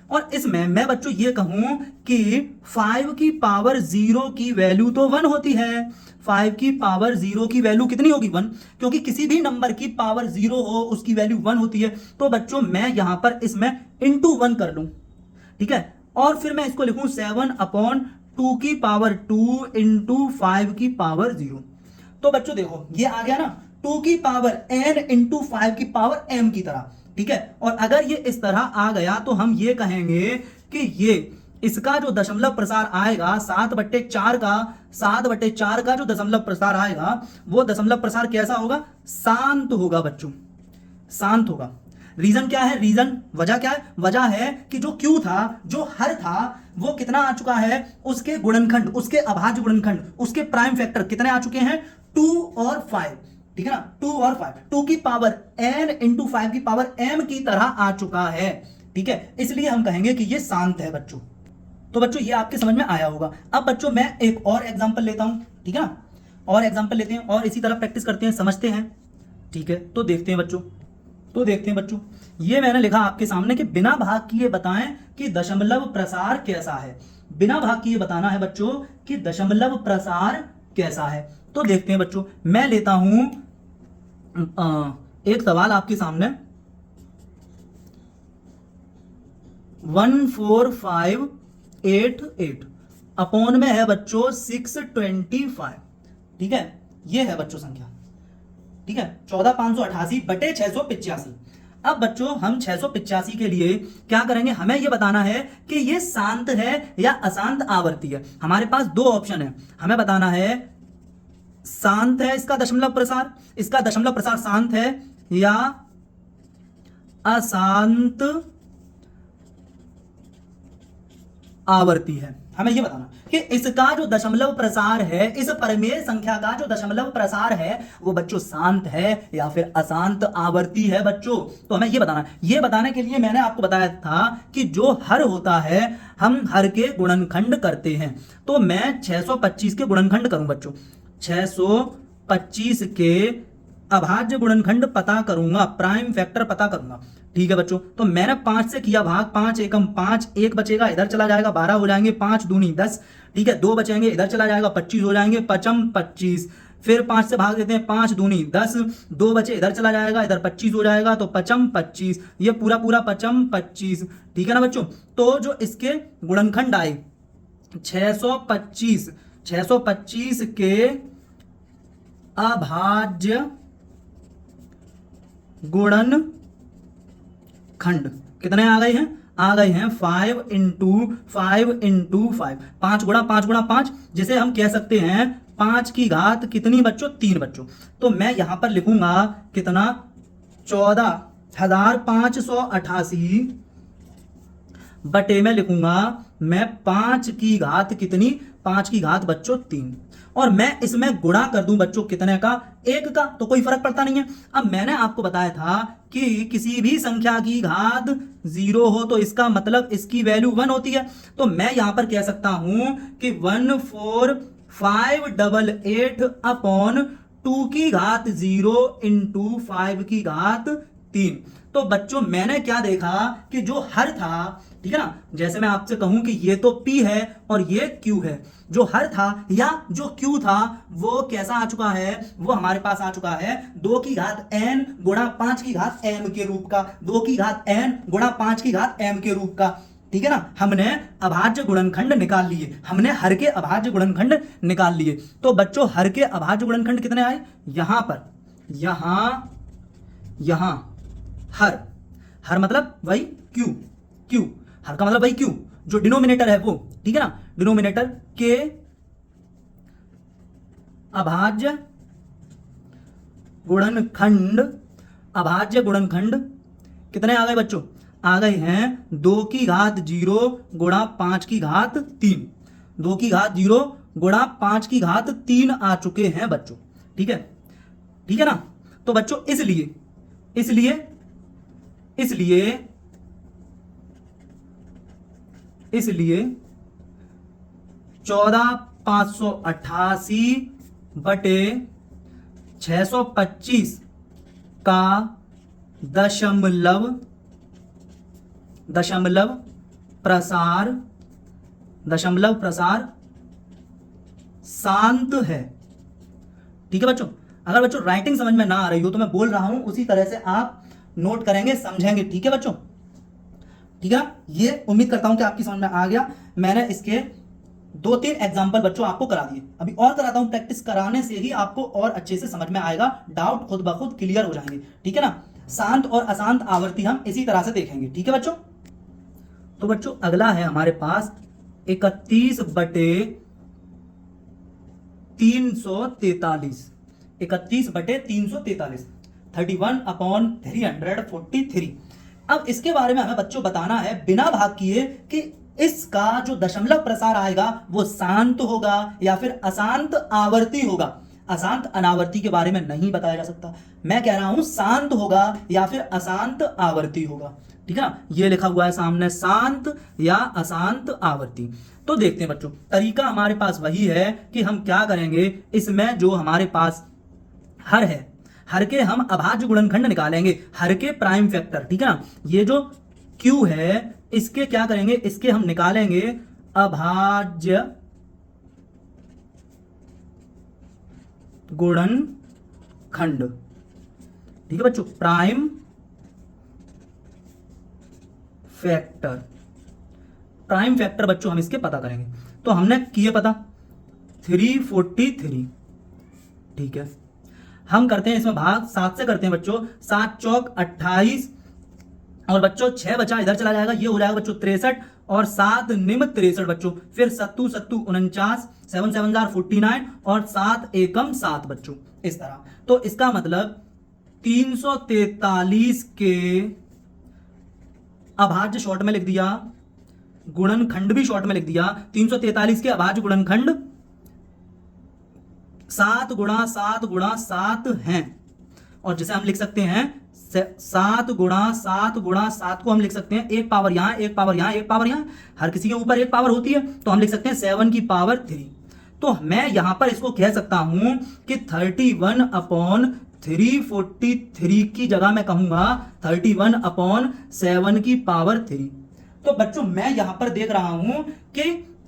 और इसमें मैं बच्चों ये कहूं कि 5 की पावर 0 की वैल्यू तो 1 होती है, 5 की पावर 0 की वैल्यू कितनी होगी 1, क्योंकि किसी भी नंबर की पावर 0 हो उसकी वैल्यू 1 होती है। तो बच्चों मैं यहां पर इसमें इंटू 1 कर लूं, ठीक है, और फिर मैं इसको लिखूं 7/2 2 की पावर 2 इंटू 5 की पावर 0। तो बच्चों देखो ये आ गया ना 2 की पावर n इंटू 5 की पावर m की तरह, ठीक है। और अगर ये इस तरह आ गया तो हम ये कहेंगे कि ये इसका जो दशमलव प्रसार आएगा 7/4 का जो दशमलव प्रसार आएगा वो दशमलव प्रसार कैसा होगा, शांत होगा बच्चों, शांत होगा। रीजन क्या है, रीजन वजह क्या है, वजह है कि जो Q था, जो हर था, वो कितना आ चुका है, उसके गुणनखंड, उसके अभाज्य गुणनखंड, उसके प्राइम फैक्टर कितने आ चुके हैं, 2 और 5, ठीक है ना, 2 और 5, 2 की पावर n इंटू 5 की पावर m की तरह आ चुका है, ठीक है। इसलिए हम कहेंगे कि ये शांत है बच्चों। तो बच्चों ये आपके समझ में आया होगा। अब बच्चों मैं एक और एग्जांपल लेता हूं, ठीक है ना, और एग्जांपल लेते हैं और इसी तरह प्रैक्टिस करते हैं, समझते हैं, ठीक है। तो देखते हैं बच्चों, ये मैंने लिखा आपके सामने कि बिना भाग किए बताएं कि दशमलव प्रसार कैसा है। बिना भाग किए बताना है बच्चों कि दशमलव प्रसार कैसा है। तो देखते हैं बच्चों, मैं लेता हूं एक सवाल आपके सामने, 14588 अपॉन में है बच्चों 625, ठीक है। ये है बच्चों संख्या, ठीक है, 14588 बटे 685। अब बच्चों हम 685 के लिए क्या करेंगे, हमें यह बताना है कि यह शांत है या अशांत आवर्ती है। हमारे पास दो ऑप्शन है, हमें बताना है शांत है इसका दशमलव प्रसार शांत है या अशांत आवर्ती है। हमें यह बताना कि इसका जो दशमलव प्रसार है, इस परिमेय संख्या का जो दशमलव प्रसार है वो बच्चों शांत है या फिर अशांत आवर्ती है बच्चों। तो हमें यह बताना है। यह बताने के लिए मैंने आपको बताया था कि जो हर होता है हम हर के गुणनखंड करते हैं। तो मैं 625 के गुणनखंड करूं बच्चों, 625 के अभाज्य गुणनखंड पता करूंगा, प्राइम फैक्टर पता करूंगा, ठीक है बच्चों। तो मैंने 5 से किया भाग, 5 एकम 5, 1 बचेगा इधर चला जाएगा, 12 हो जाएंगे, 5 दूनी 10, ठीक है, 2 बचेंगे इधर चला जाएगा, 25 हो जाएंगे, 25, फिर 5 से भाग देते हैं, 5 दूनी 10, 2 बचे इधर चला जाएगा, इधर 25 हो जाएगा, तो 25, ये पूरा 25, ठीक है ना बच्चों। तो जो इसके गुणनखंड आए 625 के अभाज्य गुणनखंड कितने आ गए हैं, 5 इंटू 5 इंटू 5, 5 गुणा 5, जिसे हम कह सकते हैं 5 की घात कितनी बच्चों, 3 बच्चों। तो मैं यहां पर लिखूंगा कितना, 14,588 बटे में लिखूंगा मैं 5 की घात कितनी, 5 की घात बच्चों 3, और मैं इसमें गुणा कर दूं बच्चों कितने का, 1 का, तो कोई फर्क पड़ता नहीं है। अब मैंने आपको बताया था कि किसी भी संख्या की घात 0 हो तो इसका मतलब इसकी वैल्यू 1 होती है। तो मैं यहां पर कह सकता हूं कि 14588 अपॉन 2 की घात 0 इंटू 5 की घात 3। तो बच्चों मैंने क्या देखा कि जो हर था, ठीक है ना, जैसे मैं आपसे कहूं कि ये तो P है और ये Q है, जो हर था या जो Q था वो कैसा आ चुका है, वो हमारे पास आ चुका है 2 की घात n गुणा 5 की घात m के रूप का, 2 की घात n गुणा 5 की घात m के रूप का, ठीक है ना। हमने अभाज्य गुणनखंड निकाल लिए, हमने हर के अभाज्य गुणनखंड निकाल लिए। तो बच्चों हर के अभाज्य गुणनखंड कितने आए, यहां पर, यहां हर मतलब वही Q, हर का मतलब वही Q, जो डिनोमिनेटर है वो, ठीक है ना, डिनोमिनेटर के अभाज्य गुणनखंड कितने आ गए बच्चों, आ गए हैं 2 की घात 0 गुणा 5 की घात 3, 2 की घात 0 गुणा 5 की घात 3 आ चुके हैं बच्चों, ठीक है ना। तो बच्चों इसलिए 14,588 बटे 625 का दशमलव प्रसार शांत है, ठीक है बच्चों। अगर बच्चों राइटिंग समझ में ना आ रही हो तो मैं बोल रहा हूं उसी तरह से आप नोट करेंगे, समझेंगे, ठीक है बच्चों, ठीक है। ये उम्मीद करता हूं कि आपकी समझ में आ गया। मैंने इसके 2-3 एग्जाम्पल बच्चों आपको करा दिए, अभी और कराता हूं। प्रैक्टिस कराने से ही आपको और अच्छे से समझ में आएगा, डाउट खुद ब खुद क्लियर हो जाएंगे, ठीक है ना। शांत और अशांत आवर्ती हम इसी तरह से देखेंगे, ठीक है बच्चों। तो बच्चों अगला है हमारे पास 31/343, 31/343, 31/343। अब इसके बारे में हमें बच्चों बताना है बिना भाग किए कि इसका जो दशमलव प्रसार आएगा वो शांत होगा या फिर अशांत आवर्ती होगा। अशांत अनावर्ती के बारे में नहीं बताया जा सकता, मैं कह रहा हूं शांत होगा या फिर अशांत आवर्ती होगा, ठीक है ना। ये लिखा हुआ है सामने, शांत या अशांत आवर्ती। तो देखते हैं बच्चों, तरीका हमारे पास वही है कि हम क्या करेंगे, इसमें जो हमारे पास हर है, हर के हम अभाज्य गुणनखंड निकालेंगे, हर के प्राइम फैक्टर, ठीक है ना। ये जो Q है इसके क्या करेंगे, इसके हम निकालेंगे अभाज्य गुणनखंड, ठीक है बच्चों, प्राइम फैक्टर। प्राइम फैक्टर बच्चों हम इसके पता करेंगे, तो हमने किए पता 343, ठीक है। हम करते हैं इसमें भाग 7 से करते हैं बच्चों, 7 चौक 28 और बच्चों 6 बचा इधर चला जाएगा, ये हो जाएगा बच्चों 63 और 7 निम 63 बच्चों, फिर 7 7 49, 7 7 49 और 7 एकम 7 बच्चों, इस तरह। तो इसका मतलब 343 के अभाज्य शॉर्ट में लिख दिया, गुणनखंड भी शॉर्ट में लिख दिया। 343 के अभाज्य गुणनखंड 7 गुणा 7 गुणा 7 हैं, और जिसे हम लिख सकते हैं 7 गुणा 7 गुणा 7 को हम लिख सकते हैं एक पावर यहां, एक पावर यहां, एक पावर यहां, हर किसी के ऊपर एक पावर होती है, तो हम लिख सकते हैं 7 की पावर 3। तो मैं यहां पर इसको कह सकता हूं कि 31/343 की जगह मैं कहूंगा 31/7 की पावर 3। तो बच्चों मैं यहां पर देख रहा हूं कि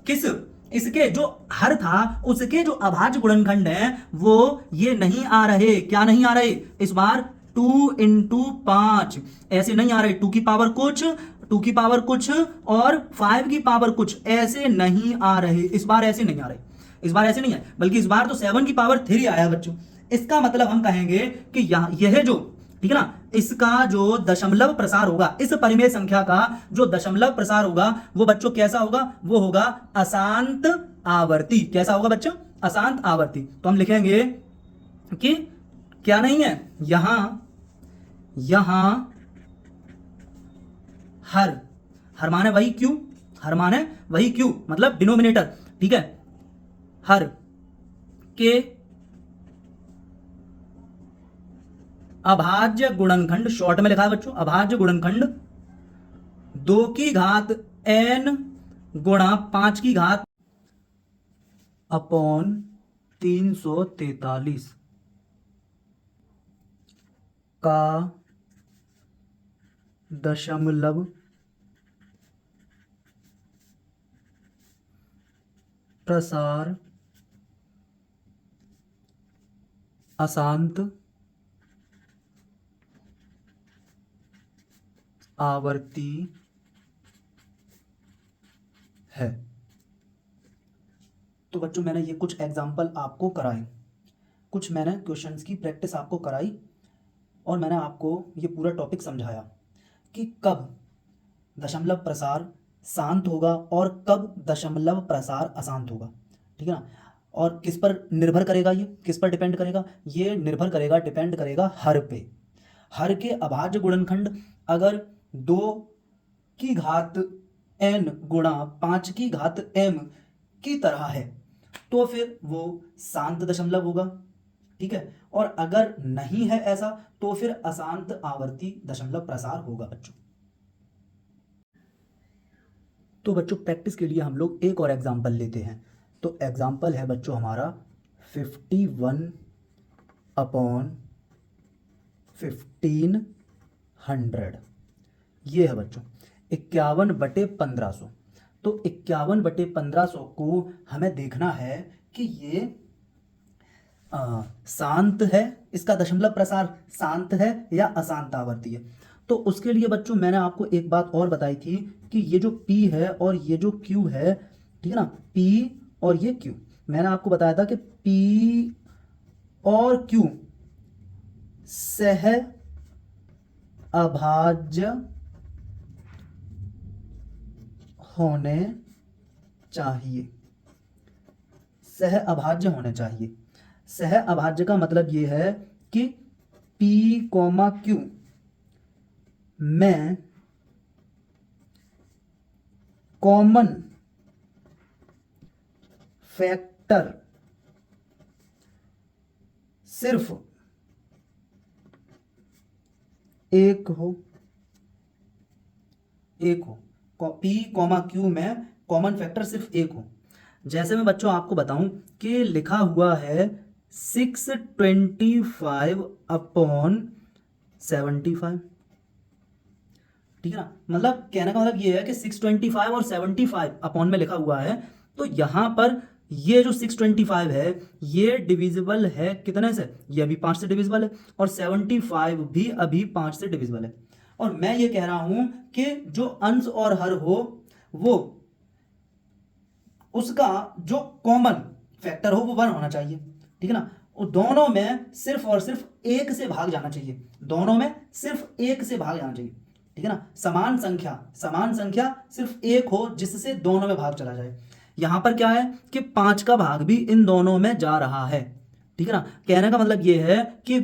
किस इसके जो हर था उसके जो अभाज्य गुणनखंड है वो ये नहीं आ रहे, क्या नहीं आ रहे इस बार, 2 × 5 ऐसे नहीं आ रहे, 2 की पावर कुछ, 2 की पावर कुछ और 5 की पावर कुछ, ऐसे नहीं आ रहे इस बार, ऐसे नहीं आ रहे इस बार, ऐसे नहीं है, बल्कि इस बार तो 7 की पावर 3 आया बच्चों। इसका मतलब हम कहेंगे कि यह जो, ठीक है ना, इसका जो दशमलव प्रसार होगा, इस परिमेय संख्या का जो दशमलव प्रसार होगा वो बच्चों कैसा होगा, वो होगा अशांत आवर्ती। कैसा होगा बच्चों, अशांत आवर्ती। तो हम लिखेंगे कि क्या नहीं है यहां हर माने वही क्यू, हर माने वही क्यू मतलब डिनोमिनेटर, ठीक है, हर के अभाज्य गुणनखंड, शॉर्ट में लिखा है बच्चों अभाज्य गुणनखंड 2 की घात n गुणा 5 की घात अपॉन 343 का दशमलव प्रसार अशांत आवर्ती है। तो बच्चों मैंने ये कुछ एग्जाम्पल आपको कराए, कुछ मैंने क्वेश्चंस की प्रैक्टिस आपको कराई और मैंने आपको ये पूरा टॉपिक समझाया कि कब दशमलव प्रसार शांत होगा और कब दशमलव प्रसार अशांत होगा, ठीक है ना। और किस पर निर्भर करेगा, ये किस पर डिपेंड करेगा, ये निर्भर करेगा, डिपेंड करेगा हर पे। हर के अभाज्य गुणनखंड अगर 2 की घात n गुणा 5 की घात m की तरह है तो फिर वो शांत दशमलव होगा, ठीक है। और अगर नहीं है ऐसा तो फिर अशांत आवर्ती दशमलव प्रसार होगा बच्चों। तो बच्चों प्रैक्टिस के लिए हम लोग एक और एग्जाम्पल लेते हैं। तो एग्जाम्पल है बच्चों हमारा 51/1500, ये है बच्चों 51/1500। तो 51/1500 को हमें देखना है कि ये शांत है, इसका दशमलव प्रसार शांत है या अशांत आवर्ती है। तो उसके लिए बच्चों मैंने आपको एक बात और बताई थी कि ये जो P है और ये जो Q है, ठीक है ना, P और ये Q। मैंने आपको बताया था कि P और Q सह अभाज्य होने चाहिए, सह अभाज्य होने चाहिए। सह अभाज्य का मतलब ये है कि P, Q में कॉमन फैक्टर सिर्फ एक हो, P, Q में कॉमन फैक्टर सिर्फ एक हो। जैसे मैं बच्चों आपको बताऊं कि लिखा हुआ है 625 अपॉन 75, ठीक है ना, मतलब कहने का मतलब ये है कि 625 और 75 अपॉन में लिखा हुआ है, तो यहां पर ये जो 625 है ये डिविजिबल है कितने से, ये अभी 5 से डिविजिबल है, और 75 भी अभी 5 से डिविजिबल है। और मैं ये कह रहा हूं कि जो अंश और हर हो वो उसका जो कॉमन फैक्टर हो वो 1 होना चाहिए, ठीक है ना, और दोनों में सिर्फ और सिर्फ एक से भाग जाना चाहिए, दोनों में सिर्फ एक से भाग जाना चाहिए, ठीक है ना, समान संख्या सिर्फ एक हो जिससे दोनों में भाग चला जाए। यहां पर क्या है कि 5 का भाग भी इन दोनों में जा रहा है, ठीक है ना, कहने का मतलब यह है कि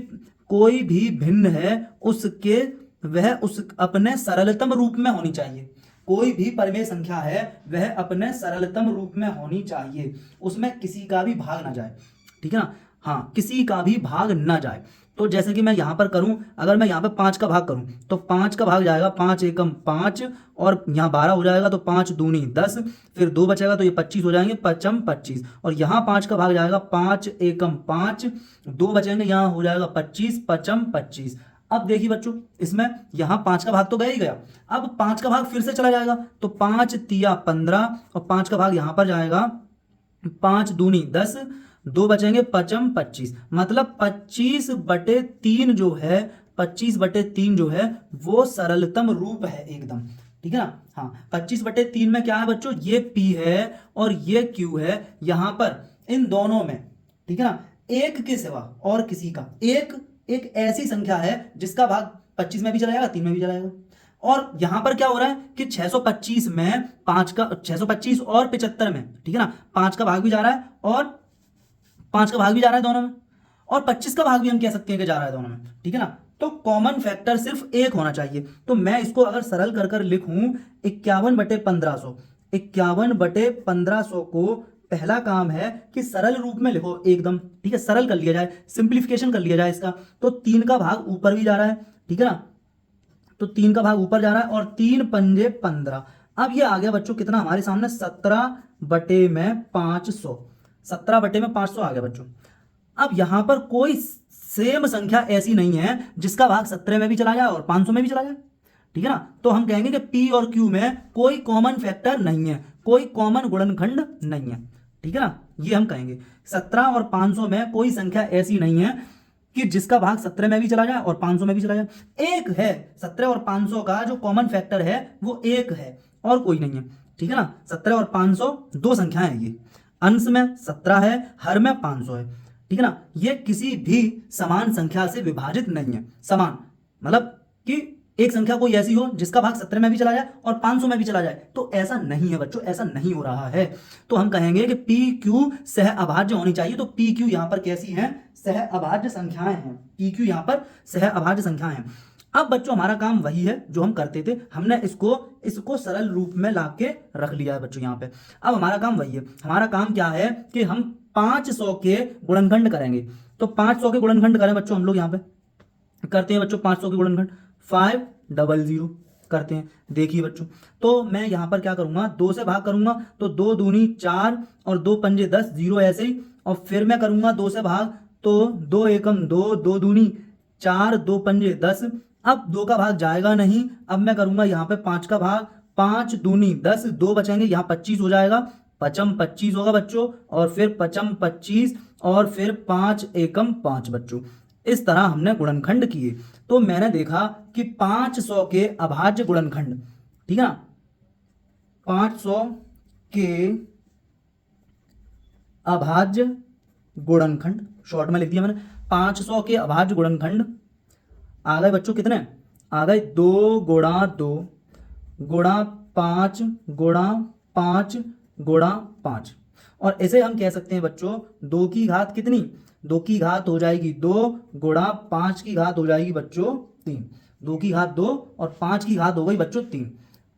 कोई भी भिन्न है उसके वह उस अपने सरलतम रूप में होनी चाहिए, कोई भी परिमेय संख्या है वह अपने सरलतम रूप में होनी चाहिए, उसमें किसी का भी भाग ना जाए, ठीक है ना, हाँ किसी का भी भाग ना जाए। तो जैसे कि मैं यहां पर करूं, अगर मैं यहां पर 5 का भाग करूं तो 5 का भाग जाएगा 5 एकम 5, और यहां 12 हो जाएगा तो 5 दूनी 10, फिर 2 बचेगा तो ये 25 हो जाएंगे, पचम 25, और यहां 5 का भाग जाएगा 5 एकम 5, 2 बचेंगे, यहां हो जाएगा 25, पचम 25। अब देखिए बच्चों इसमें यहां 5 का भाग तो गया ही गया, अब 5 का भाग फिर से चला जाएगा, तो 5 तिया 15, और 5 का भाग यहां पर जाएगा 5 दूनी 10, 2 बचेंगे, पचम 25, मतलब 25/3 जो है, 25/3 जो है वो सरलतम रूप है एकदम, ठीक है ना, हाँ 25/3 में क्या है बच्चों, ये P है और ये Q है, यहां पर इन दोनों में, ठीक है ना, एक के सिवा और किसी का एक ऐसी संख्या है जिसका भाग 25 में भी चला जाएगा, 3 में भी चला जाएगा। और यहां पर क्या हो रहा है कि 625 में 5 का 625 और 75 में, ठीक है ना, 5 का भाग भी जा रहा है और 5 का भाग भी जा रहा है दोनों में, और 25 का भाग भी हम कह सकते हैं कि जा रहा है दोनों में, ठीक है ना, तो कॉमन फैक्टर सिर्फ एक होना चाहिए। तो मैं इसको अगर सरल कर कर लिखूं 51/1500, 51/1500 को पहला काम है कि सरल रूप में लिखो एकदम, ठीक है, सरल कर लिया जाए, सिंप्लीफिकेशन कर लिया जाए इसका। तो 3 का भाग ऊपर भी जा रहा है, ठीक है ना, तो 3 का भाग ऊपर जा रहा है, और 3 पंजे 15। अब ये आ गया बच्चों कितना हमारे सामने, 17/500, 17/500 आ गया बच्चों। अब यहां पर कोई सेम संख्या ऐसी नहीं है जिसका भाग 17 में भी चला जाए और 500 में भी चला जाए, ठीक है ना, तो हम कहेंगे कि P और Q में कोई कॉमन फैक्टर नहीं है, कोई कॉमन गुणनखंड नहीं है, ठीक है ना, ये हम कहेंगे 17 और 500 में कोई संख्या ऐसी नहीं है कि जिसका भाग 17 में भी चला जाए और 500 में भी चला जाए, एक है 17 और 500 का जो कॉमन फैक्टर है वो एक है और कोई नहीं है, ठीक है ना, 17 और 500 दो संख्याएं हैं, ये अंश में 17 है, हर में 500 है, ठीक है ना, ये किसी भी समान संख्या से विभाजित नहीं है, समान मतलब कि एक संख्या कोई ऐसी हो जिसका भाग 17 में भी चला जाए और 500 में भी चला जाए, तो ऐसा नहीं है बच्चों, ऐसा नहीं हो रहा है। तो हम कहेंगे कि पी क्यू सह अभाज्य होनी चाहिए, तो पी क्यू यहां पर कैसी हैं, सह अभाज्य संख्याएं हैं, पी क्यू यहां पर सह अभाज्य संख्याएं हैं। अब बच्चों हमारा काम वही है जो हम करते थे, हमने इसको सरल रूप में लाके रख लिया है बच्चों यहाँ पे। अब हमारा काम वही है, हमारा काम क्या है कि हम 500 के गुणनखंड करेंगे। तो 500 के गुणनखंड करें बच्चों, हम लोग यहाँ पे करते हैं बच्चों 500 के गुणनखंड, 500 करते हैं। देखिए बच्चों, तो मैं यहां पर क्या करूंगा, 2 से भाग करूंगा, तो 2 दूनी 4 और 2 पंजे 10, 0 ऐसे ही, और फिर मैं करूंगा 2 से भाग, तो 2 एकम 2, 2 दूनी 4, 2 पंजे 10। अब 2 का भाग जाएगा नहीं, अब मैं करूंगा यहाँ पे 5 का भाग, 5 दूनी 10, 2 बचेंगे, यहाँ 25 हो जाएगा, पचम 25 होगा बच्चों, और फिर पचम 25, और फिर 5 एकम 5 बच्चों। इस तरह हमने गुणनखंड किए, तो मैंने देखा कि 500 के अभाज्य गुणनखंड, ठीक है ना, 500 के अभाज्य गुणनखंड, शॉर्ट में लिख दिया मैंने, 500 के अभाज्य गुणनखंड आ गए बच्चों कितने, आ गए 2 गुणा 2 गुणा 5 गुणा 5 गुणा 5। और ऐसे हम कह सकते हैं बच्चों 2 की घात कितनी, 2 की घात हो जाएगी 2 गुणा 5 की घात हो जाएगी बच्चों 3। 2 की घात 2 और 5 की घात हो गई बच्चों 3।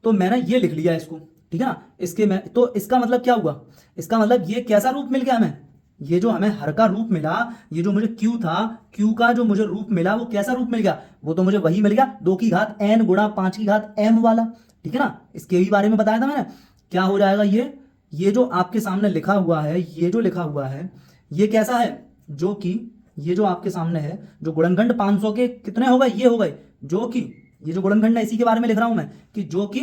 तो मैंने ये लिख लिया इसको, ठीक है ना। इसके में तो इसका मतलब क्या हुआ, इसका मतलब ये कैसा रूप मिल गया हमें, ये जो हमें हर का रूप मिला, ये जो मुझे क्यू था, क्यू का जो मुझे रूप मिला वो कैसा रूप मिल गया, वो तो मुझे वही मिल गया 2 की घात n गुणा 5 की घात m वाला, ठीक है ना। इसके भी बारे में बताया था मैंने, क्या हो जाएगा ये जो आपके सामने लिखा हुआ है, ये जो लिखा हुआ है ये कैसा है, जो कि ये जो आपके सामने है, जो गुणनखंड 500 के कितने हो गए, ये हो गए, जो कि ये जो गुणनखंड है इसी के बारे में लिख रहा हूं मैं, कि जो कि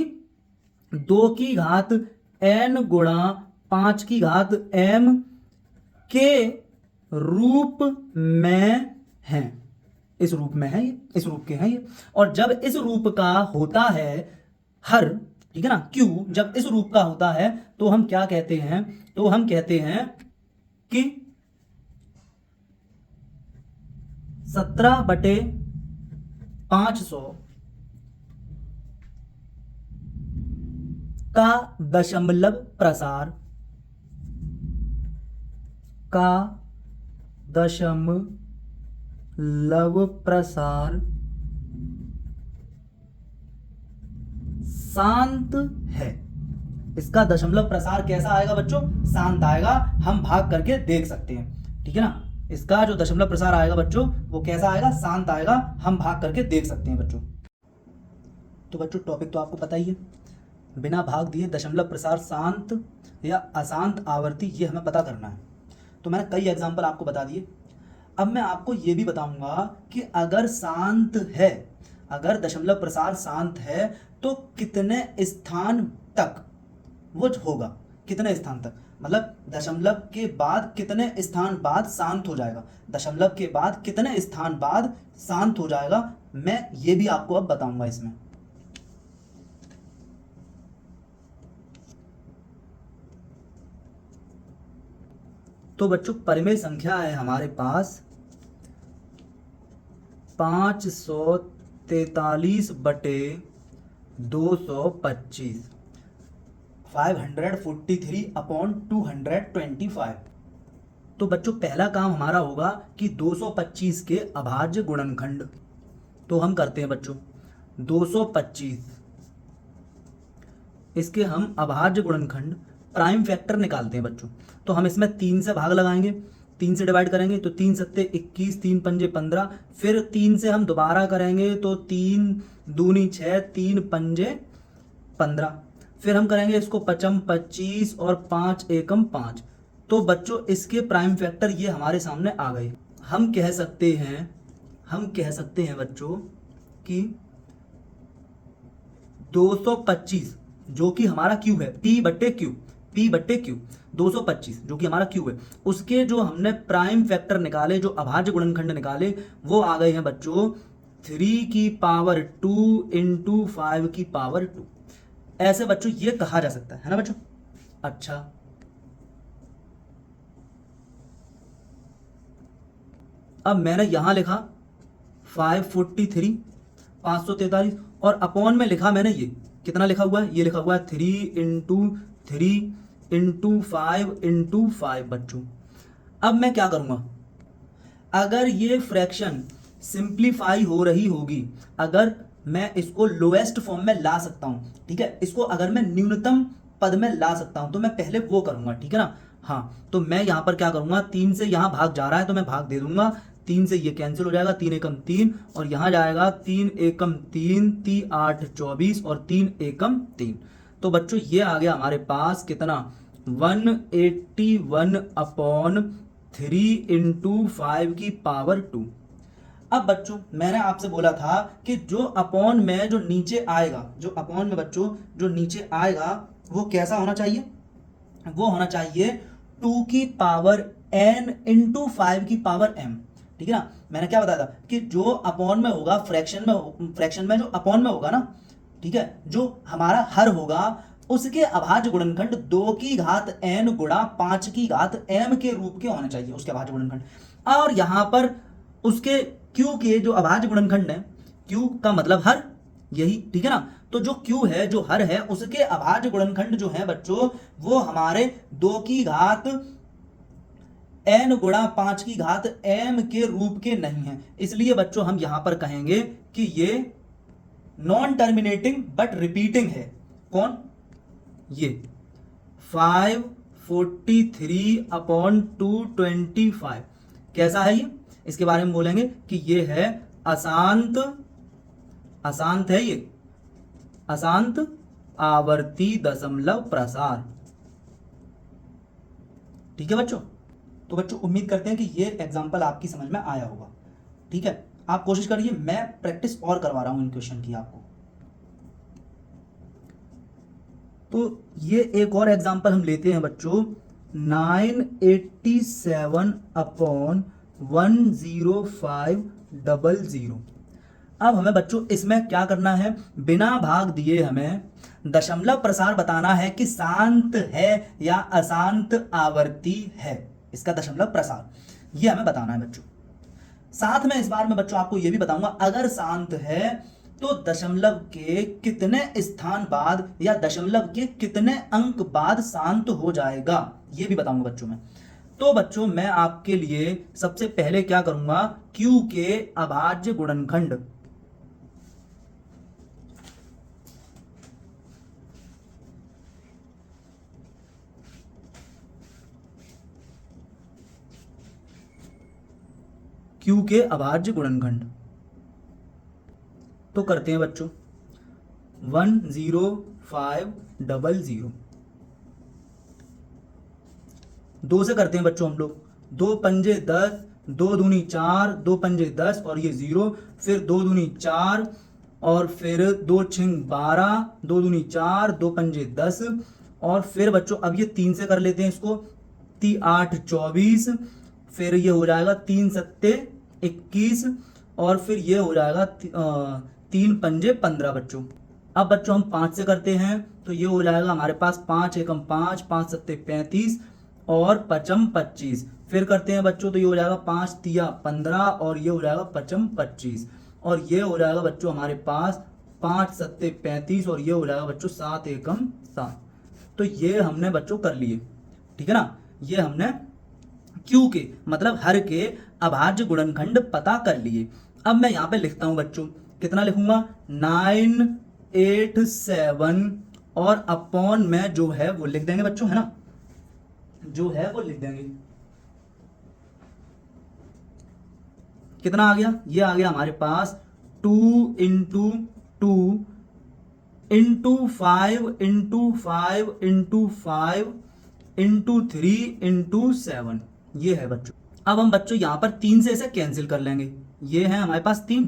2 की घात n गुणा 5 की घात m के रूप में है, इस रूप में है ये, इस रूप के हैं ये। और जब इस रूप का होता है हर, ठीक है ना, क्यू जब इस रूप का होता है तो हम क्या कहते हैं, तो हम कहते हैं कि 17/500 का दशमलव प्रसार, का दशमलव प्रसार शांत है। इसका दशमलव प्रसार कैसा आएगा बच्चों, शांत आएगा, हम भाग करके देख सकते हैं, ठीक है ना। इसका जो दशमलव प्रसार आएगा बच्चों वो कैसा आएगा, शांत आएगा, हम भाग करके देख सकते हैं बच्चों। तो बच्चों टॉपिक तो आपको पता ही है, बिना भाग दिए दशमलव प्रसार शांत या अशांत आवर्ती ये हमें पता करना है। तो मैंने कई एग्जाम्पल आपको बता दिए। अब मैं आपको ये भी बताऊंगा कि अगर शांत है, अगर दशमलव प्रसार शांत है तो कितने स्थान तक वो होगा, कितने स्थान तक, मतलब दशमलव के बाद कितने स्थान बाद शांत हो जाएगा, दशमलव के बाद कितने स्थान बाद शांत हो जाएगा, मैं ये भी आपको अब बताऊंगा इसमें। तो बच्चों परिमेय संख्या है हमारे पास 543/225, 543/225। तो बच्चों पहला काम हमारा होगा कि 225 के अभाज्य गुणनखंड, तो हम करते हैं बच्चों 225 इसके हम अभाज्य गुणनखंड प्राइम फैक्टर निकालते हैं बच्चों। तो हम इसमें 3 से भाग लगाएंगे, 3 से डिवाइड करेंगे तो 3 सत्ते 21, 3 पंजे 15, फिर 3 से हम दोबारा करेंगे तो 3 दूनी 6, 3 पंजे 15, फिर हम करेंगे इसको 5 25 और 5 एकम 5। तो बच्चों इसके प्राइम फैक्टर ये हमारे सामने आ गए। हम कह सकते हैं बच्चों कि 225 जो कि हमारा क्यू है, P बट्टे क्यू 225 जो कि हमारा क्यू है, उसके जो हमने प्राइम फैक्टर निकाले, जो अभाज्य गुणनखंड निकाले, वो आ गए हैं बच्चों 3 की पावर 2 इंटू 5 की पावर 2। ऐसे बच्चों ये कहा जा सकता है ना बच्चों। अच्छा अब मैंने यहां लिखा 543 और अपॉन में लिखा मैंने ये कितना लिखा हुआ है, ये लिखा हुआ है 3 इंटू 5 बच्चों। अब मैं क्या करूंगा, अगर ये फ्रैक्शन सिंप्लीफाई हो रही होगी, अगर मैं इसको लोएस्ट फॉर्म में ला सकता हूं, ठीक है, इसको अगर मैं न्यूनतम पद में ला सकता हूं तो मैं पहले वो करूंगा, ठीक है ना। हाँ तो मैं यहां पर क्या करूंगा, 3 से यहां भाग जा रहा है तो मैं भाग दे दूंगा, 3 से ये कैंसिल हो जाएगा, 3 एकम 3 और यहां जाएगा 3 एकम 3, 3 8 24 और 3 एकम 3। तो बच्चों ये आ गया हमारे पास कितना 181/3 इंटू 5 की पावर 2। अब बच्चों मैंने आपसे बोला था कि जो अपॉन में जो नीचे आएगा, जो अपॉन में बच्चों जो नीचे आएगा वो कैसा होना चाहिए, वो होना चाहिए 2 की पावर n इंटू 5 की पावर m, ठीक है ना। मैंने क्या बताया था कि जो अपॉन में होगा फ्रैक्शन में जो अपॉन में होगा ना, ठीक है, जो हमारा हर होगा उसके अभाज्य गुणनखंड 2 की घात n गुणा 5 की घात m के रूप के होने चाहिए उसके अभाज्य गुणनखंड। और यहां पर उसके q के जो अभाज्य गुणनखंड है, q का मतलब हर, यही ठीक है ना। तो जो q है, जो हर है, उसके अभाज्य गुणनखंड जो है बच्चों वो हमारे 2 की घात n गुणा 5 की घात m के रूप के नहीं है। इसलिए बच्चों हम यहां पर कहेंगे कि ये नॉन टर्मिनेटिंग बट रिपीटिंग है। कौन? ये 543/225 कैसा है ये? इसके बारे में बोलेंगे कि ये है अशांत, अशांत है ये, अशांत आवर्ती दशमलव प्रसार। ठीक है बच्चों। तो बच्चों उम्मीद करते हैं कि ये एग्जाम्पल आपकी समझ में आया होगा। ठीक है, आप कोशिश करिए, मैं प्रैक्टिस और करवा रहा हूं इन क्वेश्चन की आपको। तो ये एक और एग्जाम्पल हम लेते हैं बच्चों, 987/10500। अब हमें बच्चों इसमें क्या करना है, बिना भाग दिए हमें दशमलव प्रसार बताना है कि शांत है या अशांत आवर्ती है, इसका दशमलव प्रसार ये हमें बताना है बच्चों। साथ में इस बार मैं बच्चों आपको ये भी बताऊंगा, अगर शांत है तो दशमलव के कितने स्थान बाद या दशमलव के कितने अंक बाद शांत हो जाएगा, ये भी बताऊंगा बच्चों में। तो बच्चों मैं आपके लिए सबसे पहले क्या करूंगा, q के अभाज्य गुणनखंड, q के अभाज्य गुणनखंड तो करते हैं बच्चों 10500। 2 से करते हैं बच्चों हम लोग, 2 पंजे 10, 2 दूनी 4, 2 पंजे 10 और ये 0, फिर 2 दूनी 4 और फिर 2 छिंग 12, 2 दूनी 4, 2 पंजे 10 और फिर बच्चों अब ये 3 से कर लेते हैं इसको, 8 24, फिर ये हो जाएगा 3 सत्ते 21 और फिर ये हो जाएगा 3 पंजे 15 बच्चों। अब बच्चों हम 5 से करते हैं तो ये हो जाएगा हमारे पास 5 एकम 5, 5 सत्ते 35 और 5m 25। फिर करते हैं बच्चों तो ये हो जाएगा 5 तिया 15 और ये हो जाएगा 5m 25 और ये हो जाएगा बच्चों हमारे पास 5 सत्ते 35 और ये हो जाएगा बच्चों 7 एकम 7। तो ये हमने बच्चों कर लिए, ठीक है ना। ये हमने q के मतलब हर के अभाज्य गुणनखंड पता कर लिए। अब मैं यहाँ पे लिखता हूं बच्चों, कितना लिखूंगा, 987 और अपॉन में जो है वो लिख देंगे बच्चों, है ना, जो है वो लिख देंगे। कितना आ गया, ये आ गया हमारे पास 2 × 2 × 5 × 5 × 5 × 3 × 7, ये है बच्चों। अब हम बच्चों यहां पर 3 से इसे कैंसिल कर लेंगे, ये है हमारे पास 3,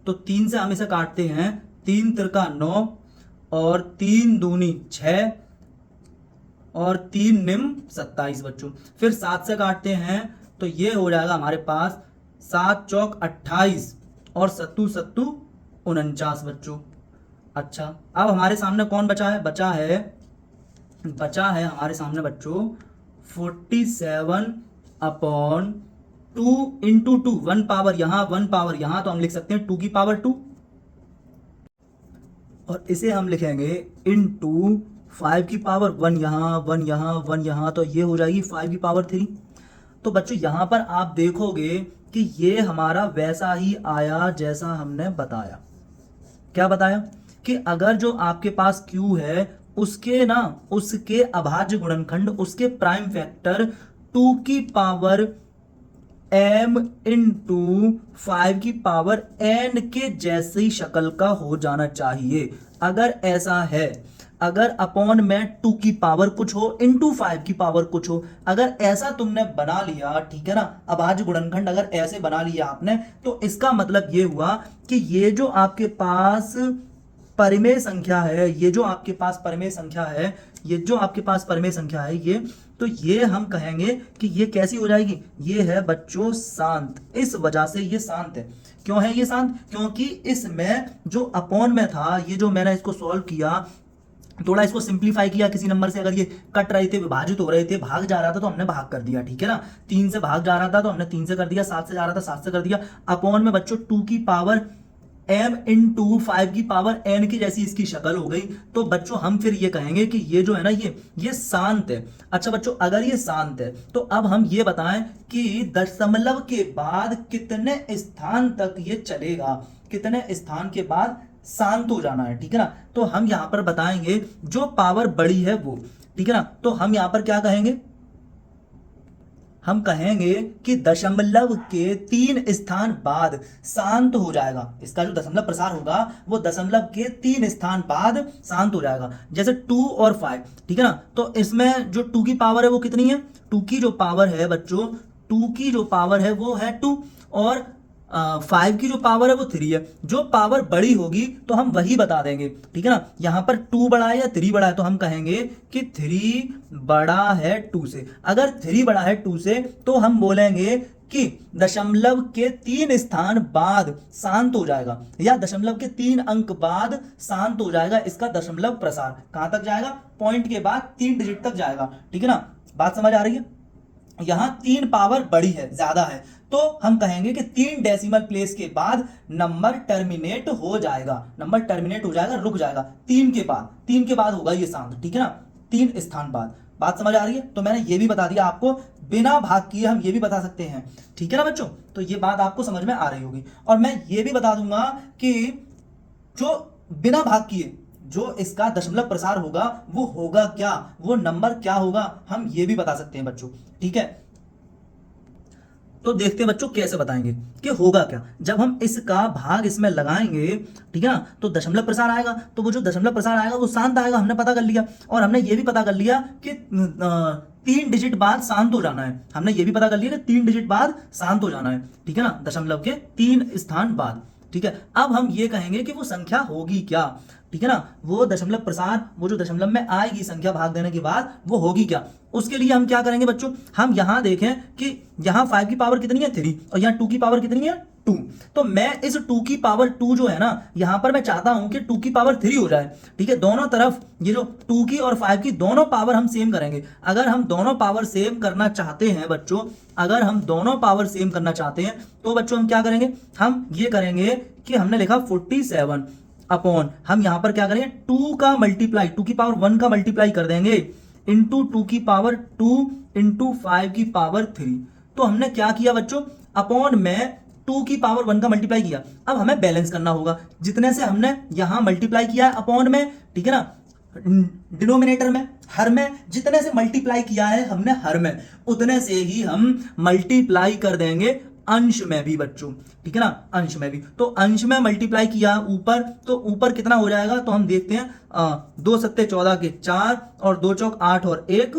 तो 3 से हम इसे काटते हैं, 3 तिरका 9 और 3 दूनी 6 और 3 निम 27 बच्चों। फिर 7 से काटते हैं तो ये हो जाएगा हमारे पास 7 चौक 28 और 7 7 49 बच्चों। अच्छा, अब हमारे सामने कौन बचा है, बचा है हमारे सामने बच्चों 47/2 × 2, 1 पावर यहां 1 पावर यहां, तो हम लिख सकते हैं 2 की पावर 2 और इसे हम लिखेंगे इंटू 5 की पावर 1 यहाँ 1 यहाँ 1 यहाँ, तो ये हो जाएगी 5 की पावर 3। तो बच्चों यहाँ पर आप देखोगे कि ये हमारा वैसा ही आया जैसा हमने बताया। क्या बताया कि अगर जो आपके पास Q है उसके अभाज्य गुणनखंड, उसके प्राइम फैक्टर 2 की पावर m × 5 की पावर n के जैसी शक्ल का हो जाना चाहिए। अगर ऐसा है, अगर अपॉन में 2 की पावर कुछ हो इंटू 5 की पावर कुछ हो, अगर ऐसा तुमने बना लिया, ठीक है ना, अभाज्य गुणनखंड अगर ऐसे बना लिया आपने, तो इसका मतलब ये हुआ कि ये जो आपके पास परिमेय संख्या है, ये जो आपके पास परिमेय संख्या है, ये तो ये हम कहेंगे कि ये कैसी हो जाएगी, ये है बच्चों शांत। इस वजह से ये शांत है। क्यों है ये शांत? क्योंकि इसमें जो अपॉन में था, ये जो मैंने इसको सॉल्व किया, थोड़ा इसको सिंप्लीफाई किया, किसी नंबर से अगर ये कट रहे थे, विभाजित हो रहे थे, भाग जा रहा था तो हमने भाग कर दिया, ठीक है ना। 3 से भाग जा रहा था तो हमने 3 से कर दिया, 7 से जा रहा था 7 से कर दिया, अपॉन में बच्चों 2 की पावर m इंटू 5 की पावर n की जैसी इसकी शक्ल हो गई। तो बच्चों हम फिर ये कहेंगे कि ये जो है ना ये शांत है। अच्छा बच्चों, अगर ये शांत है तो अब हम ये बताएं कि दशमलव के बाद कितने स्थान तक ये चलेगा, कितने स्थान के बाद शांत हो जाना है, ठीक है ना। तो हम यहां पर बताएंगे जो पावर बड़ी है वो, ठीक है ना। तो हम यहां पर क्या कहेंगे, हम कहेंगे कि दशमलव के 3 स्थान बाद शांत हो जाएगा। इसका जो दशमलव प्रसार होगा वो दशमलव के 3 स्थान बाद शांत हो जाएगा। जैसे 2 और 5, ठीक है ना। तो इसमें जो 2 की पावर है वो कितनी है, 2 की जो पावर है बच्चों, 2 की जो पावर है वो है 2, और 5 की जो पावर है वो 3 है। जो पावर बड़ी होगी तो हम वही बता देंगे, ठीक है ना। यहां पर 2 बड़ा है या 3 बड़ा है, तो हम कहेंगे कि 3 बड़ा है 2 से। अगर 3 बड़ा है 2 से तो हम बोलेंगे कि दशमलव के 3 स्थान बाद शांत हो जाएगा, या दशमलव के 3 अंक बाद शांत हो जाएगा। इसका दशमलव प्रसार कहां तक जाएगा, पॉइंट के बाद 3 डिजिट तक जाएगा, ठीक है ना। बात समझ आ रही है। यहां 3 पावर बड़ी है, ज्यादा है, तो हम कहेंगे कि 3 डेसिमल प्लेस के बाद नंबर टर्मिनेट हो जाएगा, नंबर टर्मिनेट हो जाएगा, रुक जाएगा 3 के बाद, 3 के बाद होगा ये शांत, ठीक है ना, 3 स्थान बाद। बात समझ आ रही है। तो मैंने ये भी बता दिया आपको, बिना भाग किए हम ये भी बता सकते हैं, ठीक है ना बच्चों। तो ये बात आपको समझ में आ रही होगी। और मैं ये भी बता दूंगा कि जो बिना भाग किए जो इसका दशमलव प्रसार होगा वो होगा क्या, वो नंबर क्या होगा, हम ये भी बता सकते हैं बच्चों, ठीक है। तो देखते हैं बच्चों कैसे बताएंगे कि होगा क्या जब हम इसका भाग इसमें लगाएंगे, ठीक है ना। तो दशमलव प्रसार आएगा, तो वो जो दशमलव प्रसार आएगा वो शांत आएगा, हमने पता कर लिया। और हमने ये भी पता कर लिया कि 3 डिजिट बाद शांत हो जाना है, हमने ये भी पता कर लिया कि 3 डिजिट बाद शांत हो जाना है, ठीक है ना, दशमलव के 3 स्थान बाद, ठीक है। अब हम ये कहेंगे कि वो संख्या होगी क्या, ठीक है ना, वो दशमलव प्रसार, वो जो दशमलव में आएगी संख्या भाग देने के बाद वो होगी क्या। उसके लिए हम क्या करेंगे बच्चों, हम यहां देखें कि यहां 5 की पावर कितनी है 3, और यहां 2 की पावर कितनी है 2। तो मैं इस 2 की पावर 2 जो है ना, यहां पर मैं चाहता हूं कि 2 की पावर 3 हो जाए, ठीक है। दोनों तरफ ये जो 2 की और 5 की दोनों पावर हम सेम करेंगे। अगर हम दोनों पावर सेम करना चाहते हैं बच्चों, अगर हम दोनों पावर सेम करना चाहते हैं तो बच्चों हम क्या करेंगे, हम ये करेंगे कि हमने लिखा 47 अपॉन, हम यहां पर क्या करेंगे 2 का मल्टीप्लाई, 2 की पावर 1 का मल्टीप्लाई कर देंगे इंटू 2 की पावर 2 इंटू 5 की पावर 3। तो हमने क्या किया बच्चों, अपॉन में 2 की पावर 1 का मल्टीप्लाई किया। अब हमें बैलेंस करना होगा, जितने से हमने यहां मल्टीप्लाई किया है अपॉन में, ठीक है ना, डिनोमिनेटर में, हर में जितने से मल्टीप्लाई किया है हमने हर में, उतने से ही हम मल्टीप्लाई कर देंगे अंश में भी बच्चों, ठीक है ना, अंश में भी। तो अंश में मल्टीप्लाई किया ऊपर, तो ऊपर कितना हो जाएगा, तो हम देखते हैं 2 सत्ते 14 के 4 और 2 चौक 8 और 1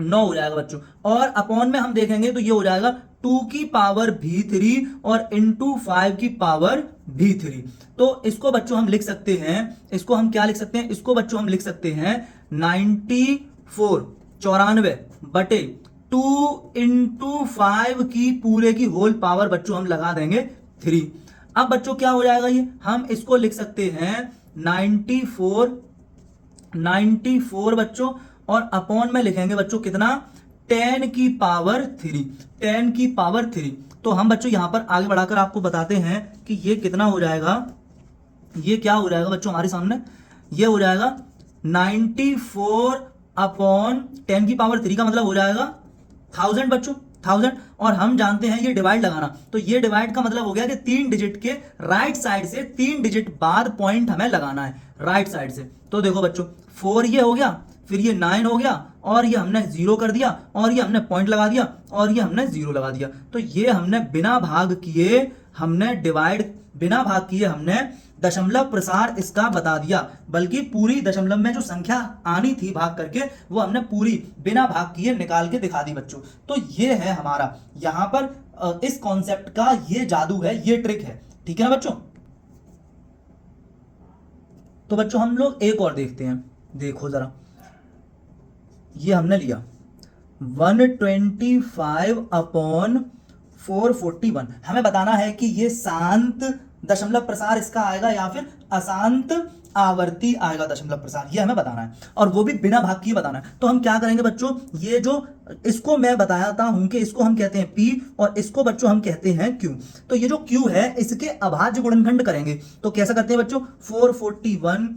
9 हो जाएगा बच्चों। और अपॉन में हम देखेंगे तो ये हो जाएगा 2 की पावर भी 3 और इंटू 5 की पावर भी 3। तो इसको बच्चों हम लिख सकते हैं, इसको हम क्या लिख सकते हैं, इसको बच्चों हम लिख सकते हैं 94 बटे 2 इंटू 5 की पूरे की होल पावर बच्चों हम लगा देंगे 3। अब बच्चों क्या हो जाएगा, ये हम इसको लिख सकते हैं 94 बच्चों, और अपॉन में लिखेंगे बच्चों कितना, 10 की पावर 3, 10 की पावर 3। तो हम बच्चों यहां पर आगे बढ़ाकर आपको बताते हैं कि ये कितना हो जाएगा, ये क्या हो जाएगा बच्चों हमारे सामने, ये हो जाएगा 94 अपॉन 10 की पावर 3 का मतलब हो जाएगा 1000 बच्चों, 1000। और हम जानते हैं ये डिवाइड लगाना, तो ये डिवाइड का मतलब हो गया कि 3 डिजिट के राइट साइड से 3 डिजिट बाद पॉइंट हमें लगाना है राइट साइड से। तो देखो बच्चों 4 ये हो गया, फिर ये 9 हो गया, और ये हमने 0 कर दिया, और ये हमने पॉइंट लगा दिया, और ये हमने 0 लगा दिया। तो ये हमने बिना भाग किए, हमने डिवाइड बिना भाग किए हमने दशमलव प्रसार इसका बता दिया। बल्कि पूरी दशमलव में जो संख्या आनी थी भाग करके वो हमने पूरी बिना भाग किए निकाल के दिखा दी बच्चों। तो ये है हमारा यहां पर इस कॉन्सेप्ट का ये जादू है, ये ट्रिक है, ठीक है ना बच्चों। तो बच्चों हम लोग एक और देखते हैं, देखो जरा, ये हमने लिया 125 अपॉन 441। हमें बताना है कि ये शांत दशमलव प्रसार इसका आएगा या फिर अशांत आवर्ती आएगा दशमलव प्रसार, ये हमें बताना है, और वो भी बिना भाग किए बताना है। तो हम क्या करेंगे बच्चों, ये जो इसको मैं बताता हूं कि इसको हम कहते हैं P और इसको बच्चों हम कहते हैं Q। तो ये जो Q है इसके अभाज्य गुणनखंड करेंगे। तो कैसा करते हैं बच्चों, 441,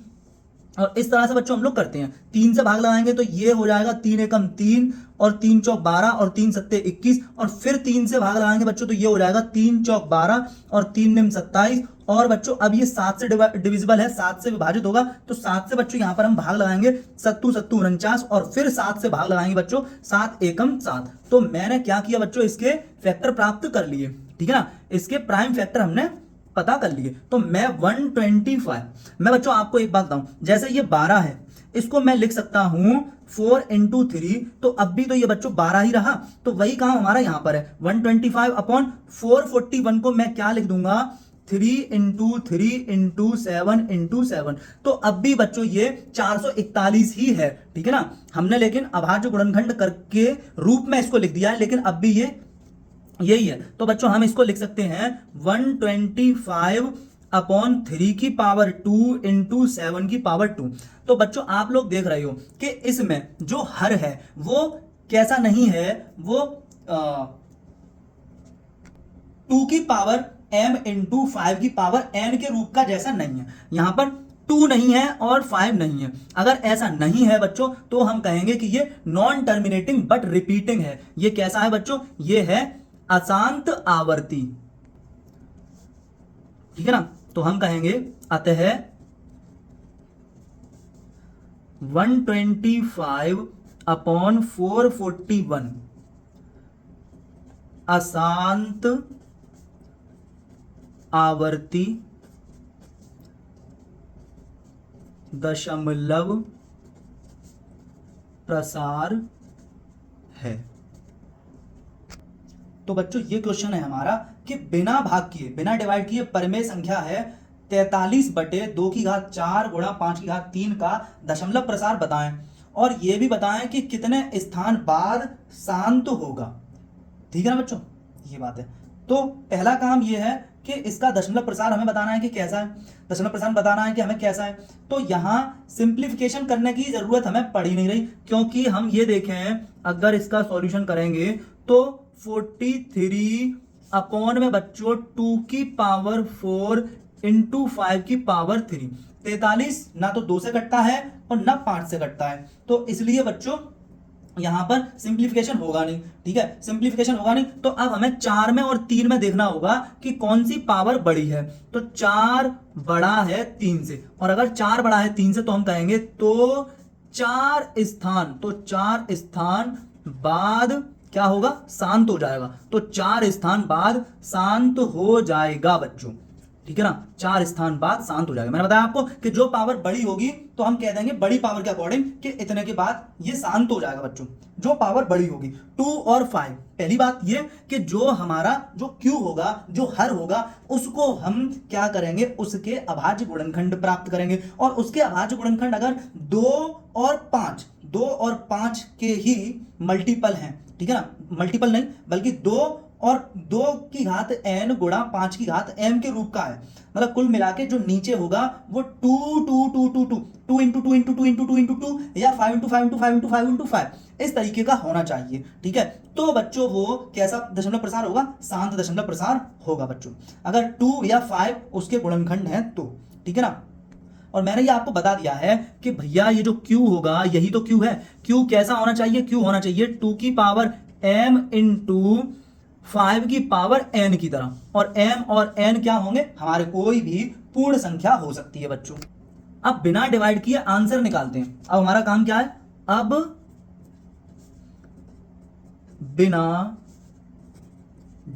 और इस तरह से बच्चों हम लोग करते हैं, 3 से भाग लगाएंगे तो ये हो जाएगा 3 एकम 3 और 3 चौक 12 और 3 सत्ते 21, और फिर 3 से भाग लगाएंगे बच्चों तो ये हो जाएगा 3 चौक 12 और 3 निम 27। और बच्चों अब ये 7 से डिविजिबल है, 7 से विभाजित होगा, तो 7 से बच्चों यहां पर हम भाग लगाएंगे, सत्तू सत्तू 49, और फिर 7 से भाग लगाएंगे बच्चों, 7 एकम 7। तो मैंने क्या किया बच्चों, इसके फैक्टर प्राप्त कर लिए, ठीक है ना, इसके प्राइम फैक्टर हमने पता कर लिए। तो मैं 125, मैं बच्चों आपको एक बात बताऊं, जैसे ये 12 है इसको मैं लिख सकता हूं 4 इंटू 3, तो अब भी तो ये बच्चों 12 ही रहा, तो वही काम हमारा यहां पर है, 125 अपॉन 441 को मैं क्या लिख दूंगा, 3 इंटू 3 इंटू 7 इंटू 7। तो अब भी बच्चों ये 441 ही है, ठीक है ना। हमने लेकिन अभाज्य गुणनखंड करके रूप में इसको लिख दिया है, लेकिन अब भी ये यही है। तो बच्चों हम इसको लिख सकते हैं 125 अपॉन 3 की पावर 2 इंटू 7 की पावर 2। तो बच्चों आप लोग देख रहे हो कि इसमें जो हर है वो कैसा नहीं है, वो 2 की पावर m इंटू 5 की पावर n के रूप का जैसा नहीं है। यहां पर 2 नहीं है और 5 नहीं है। अगर ऐसा नहीं है बच्चों तो हम कहेंगे कि ये नॉन टर्मिनेटिंग बट रिपीटिंग है। ये कैसा है बच्चों, ये है अशांत आवर्ती, ठीक है ना। तो हम कहेंगे अतः 125 अपॉन 441 अशांत आवर्ती दशमलव प्रसार है। तो बच्चों ये क्वेश्चन है हमारा कि बिना भाग किए, बिना डिवाइड किए परिमेय संख्या है 43 बटे 2 की घात 4 गुणा 5 की घात 3 का दशमलव प्रसार बताएं, और ये भी बताएं कि कितने स्थान बाद शांत होगा, ठीक है ना बच्चों, ये बात है। तो पहला काम ये है कि इसका दशमलव प्रसार हमें बताना है कि कैसा है, दशमलव प्रसार बताना है कि हमें कैसा है। तो यहां सिंप्लीफिकेशन करने की जरूरत हमें पड़ ही नहीं रही, क्योंकि हम ये देखें अगर इसका सॉल्यूशन करेंगे तो 43 अपॉन में बच्चों 2 की पावर 4 इंटू 5 की पावर 3, 43 ना तो 2 से कटता है और ना 5 से कटता है, तो इसलिए बच्चों यहां पर सिंप्लीफिकेशन होगा नहीं, ठीक है, सिंप्लीफिकेशन होगा नहीं। तो अब हमें 4 में और 3 में देखना होगा कि कौन सी पावर बड़ी है। तो 4 बड़ा है 3 से, और अगर 4 बड़ा है 3 से तो हम कहेंगे तो 4 स्थान, तो 4 स्थान बाद क्या होगा, शांत हो जाएगा। तो 4 स्थान बाद शांत हो जाएगा बच्चों, ठीक है ना, 4 स्थान बाद शांत हो जाएगा। मैंने बताया आपको कि जो पावर बड़ी होगी तो हम कह देंगे बड़ी पावर के अकॉर्डिंग कि इतने के बाद ये शांत हो जाएगा बच्चों, जो पावर बड़ी होगी 2 और 5। पहली बात ये कि जो हमारा जो Q होगा, जो हर होगा, उसको हम क्या करेंगे, उसके अभाज्य गुणनखंड प्राप्त करेंगे, और उसके अभाज्य गुणनखंड अगर 2 और 5 के ही मल्टीपल हैं, ठीक है ना, मल्टीपल नहीं बल्कि 2 और 2 की घात n गुणा 5 की घात m के रूप का है, मतलब कुल मिला के जो नीचे होगा वो 2 2 2 2 2 2 इंटू 2 इंटू 2 इंटू 2 इंटू 2 या 5 इंटू 5 इंटू 5 इंटू 5 इंटू 5 इस तरीके का होना चाहिए, ठीक है। तो बच्चों वो कैसा दशमलव प्रसार होगा, शांत दशमलव प्रसार होगा बच्चों, अगर 2 या 5 उसके गुणनखंड हैं तो, ठीक है ना। और मैंने ये आपको बता दिया है कि भैया ये जो Q होगा यही तो Q है। Q कैसा होना चाहिए, Q होना चाहिए 2 की पावर m इंटू 5 की पावर n की तरह, और m और n क्या होंगे, हमारे कोई भी पूर्ण संख्या हो सकती है बच्चों। अब बिना डिवाइड किए आंसर निकालते हैं। अब हमारा काम क्या है, अब बिना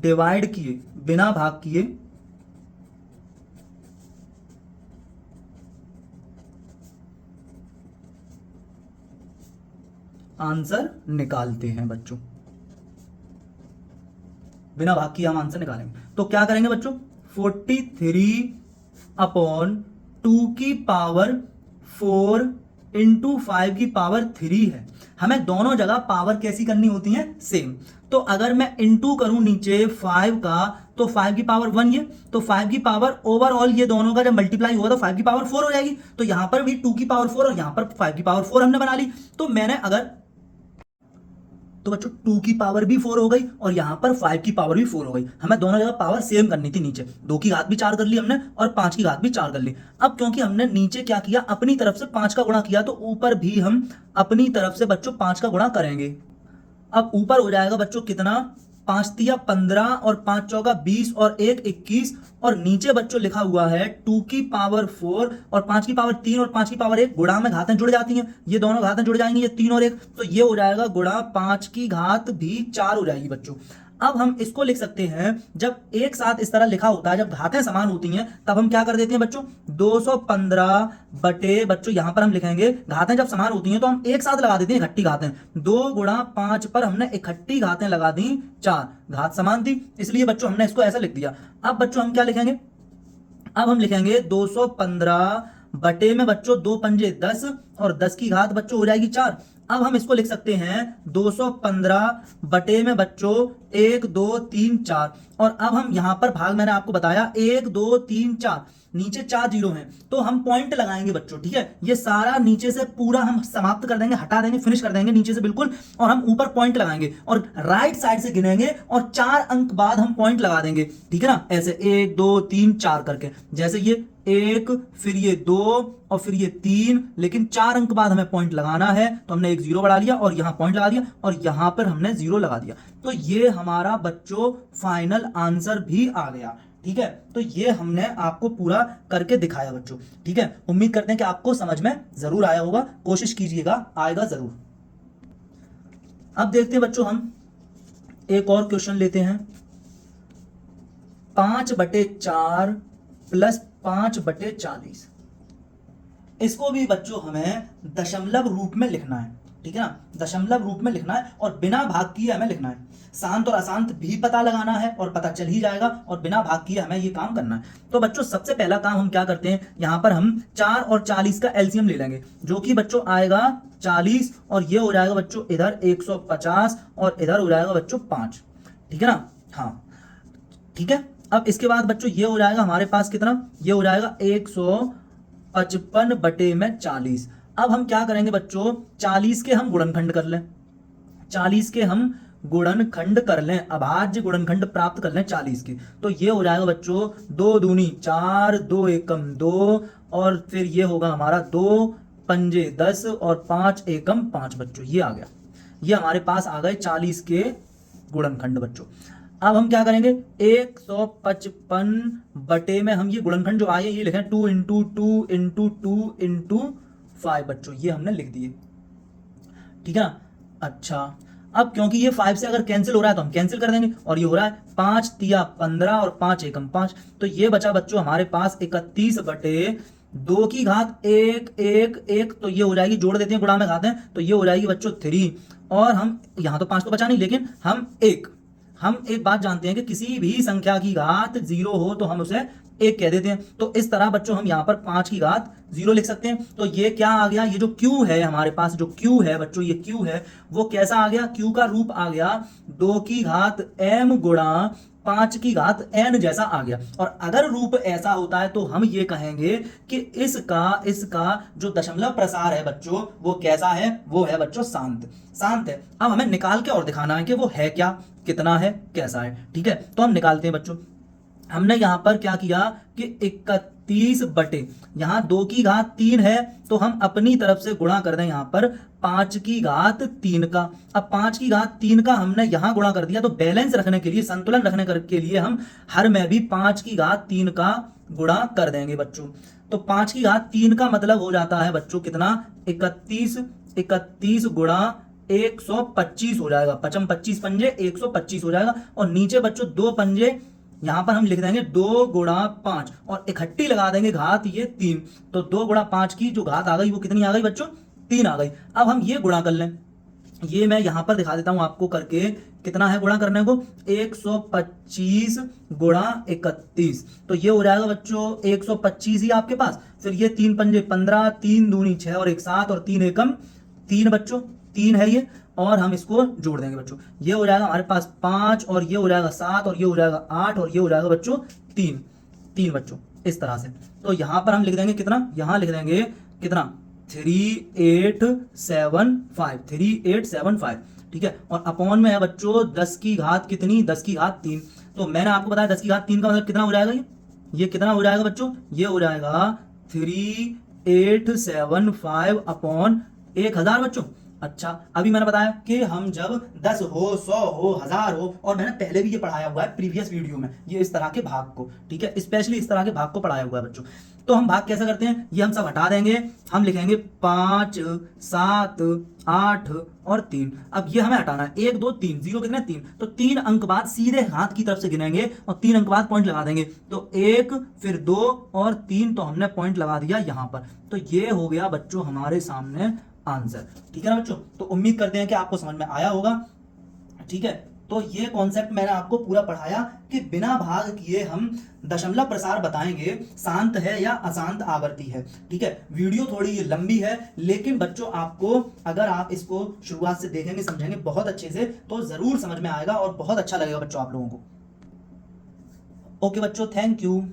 डिवाइड किए, बिना भाग किए आंसर निकालते हैं बच्चों, बिना भाग किए हम आंसर निकालेंगे। तो क्या करेंगे बच्चों, 43 अपॉन 2 की पावर 4 इंटू 5 की पावर 3 है। हमें दोनों जगह पावर कैसी करनी होती है, सेम। तो अगर मैं इंटू करूं नीचे 5 का, तो 5 की पावर 1 ये, तो 5 की पावर ओवरऑल ये दोनों का जब मल्टीप्लाई होगा तो 5 की पावर 4 हो जाएगी। तो यहां पर भी 2 की पावर 4 और यहां पर 5 की पावर 4 हमने बना ली। तो मैंने अगर, तो बच्चों 2 की पावर भी 4 हो गई और यहां पर 5 की पावर भी 4 हो गई। हमें दोनों जगह पावर सेम करनी थी, नीचे 2 की घात भी 4 कर ली हमने और 5 की घात भी 4 कर ली। अब क्योंकि हमने नीचे क्या किया, अपनी तरफ से 5 का गुणा किया, तो ऊपर भी हम अपनी तरफ से बच्चों 5 का गुणा करेंगे। अब ऊपर हो जाएगा बच्चों कितना, 5 तिया 15 और 5 चौका 20 और 1 21, और नीचे बच्चों लिखा हुआ है 2 की पावर 4 और 5 की पावर 3 और 5 की पावर 1। गुणा में घातें जुड़ जाती हैं, ये दोनों घातें जुड़ जाएंगी, ये 3 और 1, तो ये हो जाएगा गुणा 5 की घात भी 4 हो जाएगी बच्चों। अब हम इसको लिख सकते हैं, जब एक साथ इस तरह लिखा होता है, जब घातें समान होती हैं, तब हम क्या कर देते हैं बच्चों, 215 बटे, बच्चों यहां पर हम लिखेंगे, घातें जब समान होती हैं तो हम एक साथ लगा देते हैं इकट्ठी घातें। 2 गुणा 5 पर हमने इकट्ठी घातें लगा दी 4, घात समान थी, इसलिए बच्चों हमने इसको ऐसा लिख दिया। अब बच्चों हम क्या लिखेंगे, अब हम लिखेंगे 215 बटे में बच्चों 2 पंजे 10 और 10 की घात बच्चों हो जाएगी 4। अब हम इसको लिख सकते हैं 215 बटे में बच्चों 1 2 3 4, और अब हम यहां पर भाग मैंने आपको बताया 1 2 3 4, नीचे 4 जीरो हैं तो हम पॉइंट लगाएंगे बच्चों, ठीक है। ये सारा नीचे से पूरा हम समाप्त कर देंगे, हटा देंगे, फिनिश कर देंगे नीचे से बिल्कुल, और हम ऊपर पॉइंट लगाएंगे और राइट साइड से गिनेंगे और 4 अंक बाद हम पॉइंट लगा देंगे, ठीक है ना, ऐसे 1 2 3 4 करके, जैसे ये 1 फिर ये 2 और फिर ये 3, लेकिन 4 अंक बाद हमें पॉइंट लगाना है, तो हमने एक जीरो बढ़ा लिया और यहां पॉइंट लगा दिया और यहां पर हमने जीरो लगा दिया। तो ये हमारा बच्चों फाइनल आंसर भी आ गया, ठीक है। तो ये हमने आपको पूरा करके दिखाया बच्चों, ठीक है। उम्मीद करते हैं कि आपको समझ में जरूर आया होगा, कोशिश कीजिएगा, आएगा जरूर। अब देखते हैं बच्चों, हम एक और क्वेश्चन लेते हैं। 5/4 प्लस 5/40, इसको भी बच्चों हमें दशमलव रूप में लिखना है, ठीक है ना, दशमलव रूप में लिखना है और बिना भाग किए हमें लिखना है। शांत और अशांत भी पता लगाना है और पता चल ही जाएगा, और बिना भाग किए हमें ये काम करना है। तो बच्चों सबसे पहला काम हम क्या करते हैं, यहां पर हम 4 और 40 का एलसीएम ले लेंगे, जो कि बच्चों आएगा 40, और ये हो जाएगा बच्चों इधर 150 और इधर हो जाएगा बच्चों 5, ठीक है ना, हाँ ठीक है। अब इसके बाद बच्चों ये हो जाएगा हमारे पास कितना, ये हो जाएगा 155 बटे में 40। अब हम क्या करेंगे बच्चों, 40 के हम गुणनखंड कर लें, 40 के हम गुणनखंड कर लें, अभाज्य गुणनखंड प्राप्त कर लें 40 के। तो ये हो जाएगा बच्चों 2 दूनी 4, 2 एकम 2, और फिर ये होगा हमारा 2 पंजे 10 और 5 एकम 5 बच्चों, ये आ गया, ये हमारे पास आ गए 40 के गुणनखंड बच्चों। अब हम क्या करेंगे, 155 बटे में हम ये गुणनखंड जो आए ये लिखें 2 इंटू 2 इंटू 2 इंटू 5 बच्चों, ये हमने लिख दिए, ठीक है ना। अच्छा, अब क्योंकि ये 5 से अगर कैंसिल हो रहा है तो हम कैंसिल कर देंगे, और ये हो रहा है 5 तिया 15 और 5 एकम 5, तो ये बचा बच्चों हमारे पास 31 बटे 2 की घात 1 1 1, तो ये हो जाएगी, जोड़ देते हैं गुणा में घात है, तो ये हो जाएगी बच्चों 3, और हम यहां तो 5 तो बचा नहीं, लेकिन हम एक बात जानते हैं कि किसी भी संख्या की घात 0 हो तो हम उसे 1 कह देते हैं। तो इस तरह बच्चों हम यहाँ पर 5 की घात 0 लिख सकते हैं। तो ये क्या आ गया, ये जो Q है हमारे पास, जो Q है बच्चों, ये Q है वो कैसा आ गया, Q का रूप आ गया 2 की घात m गुणा 5 की घात n जैसा आ गया। और अगर रूप ऐसा होता है तो हम ये कहेंगे कि इसका जो दशमलव प्रसार है बच्चों वो कैसा है, वो है बच्चों शांत है। अब हमें निकाल के और दिखाना है कि वो है क्या, कितना है, कैसा है, ठीक है। तो हम निकालते हैं बच्चों। हमने यहां पर क्या किया कि 31 बटे, यहां 2 की घात 3 है तो हम अपनी तरफ से गुणा कर दें यहां पर 5 की घात 3 का। अब 5 की घात 3 का हमने यहां गुणा कर दिया, तो बैलेंस रखने के लिए, संतुलन रखने के लिए हम हर में भी 5 की घात 3 का गुणा कर देंगे बच्चों। तो 5 की घात 3 का मतलब हो जाता है बच्चों कितना, 31 गुणा 125 हो जाएगा, 25 पंजे 125 हो जाएगा, और नीचे बच्चों 2 पंजे यहां पर हम लिख देंगे 2 गुणा 5, और इकट्ठी लगा देंगे घात ये 3, तो 2 गुणा 5 की जो घात आ गई वो कितनी आ गई बच्चों, 3 आ गई। अब हम ये गुणा कर लें, ये मैं यहां पर दिखा देता हूं आपको करके, कितना है गुणा करने को, 125 गुणा 31, तो ये हो जाएगा बच्चों 125 ही आपके पास। फिर ये 3 पंजे 15, 3 दूनी 6 और 1 7 और 3 एकम 3 बच्चों, 3 है ये, और हम इसको जोड़ देंगे बच्चों। ये हो जाएगा हमारे पास 5 और ये हो जाएगा 7 और ये हो जाएगा 8 और ये हो जाएगा बच्चों 3, 3 बच्चों, इस तरह से। तो यहां पर हम लिख देंगे कितना, यहां लिख देंगे कितना, 3875, 3875, ठीक है। और अपॉन में है बच्चों 10 की घात कितनी, 10 की घात 3। तो मैंने आपको बताया 10 की घात 3 का मतलब कितना हो जाएगा, ये कितना हो जाएगा बच्चों, ये हो जाएगा 3875 अपॉन 1000 बच्चों। अच्छा, अभी मैंने बताया कि हम जब 10 हो, 100 हो, 1000 हो, और मैंने पहले भी ये पढ़ाया हुआ है प्रीवियस वीडियो में, ये इस तरह के भाग को, ठीक है, स्पेशली इस तरह के भाग को पढ़ाया हुआ है बच्चों। तो हम भाग कैसे करते हैं, ये हम सब हटा देंगे, हम लिखेंगे 5 7 8 और 3। अब ये हमें हटाना है, 1 2 3, 0 कितने 3, तो 3 अंक बाद सीधे हाथ की तरफ से गिनेंगे और 3 अंक बाद पॉइंट लगा देंगे, तो 1 फिर 2 और 3, तो हमने पॉइंट लगा दिया यहां पर। तो ये हो गया बच्चों हमारे सामने आंसर, ठीक है ना बच्चों। तो उम्मीद करते हैं कि आपको समझ में आया होगा, ठीक है। तो ये कॉन्सेप्ट मैंने आपको पूरा पढ़ाया कि बिना भाग किए हम दशमलव प्रसार बताएंगे, शांत है या अशांत आवर्ती है, ठीक है। वीडियो थोड़ी लंबी है, लेकिन बच्चों आपको अगर आप इसको शुरुआत से देखेंगे, समझेंगे बहुत अच्छे से, तो जरूर समझ में आएगा और बहुत अच्छा लगेगा बच्चों आप लोगों को। ओके बच्चों, थैंक यू।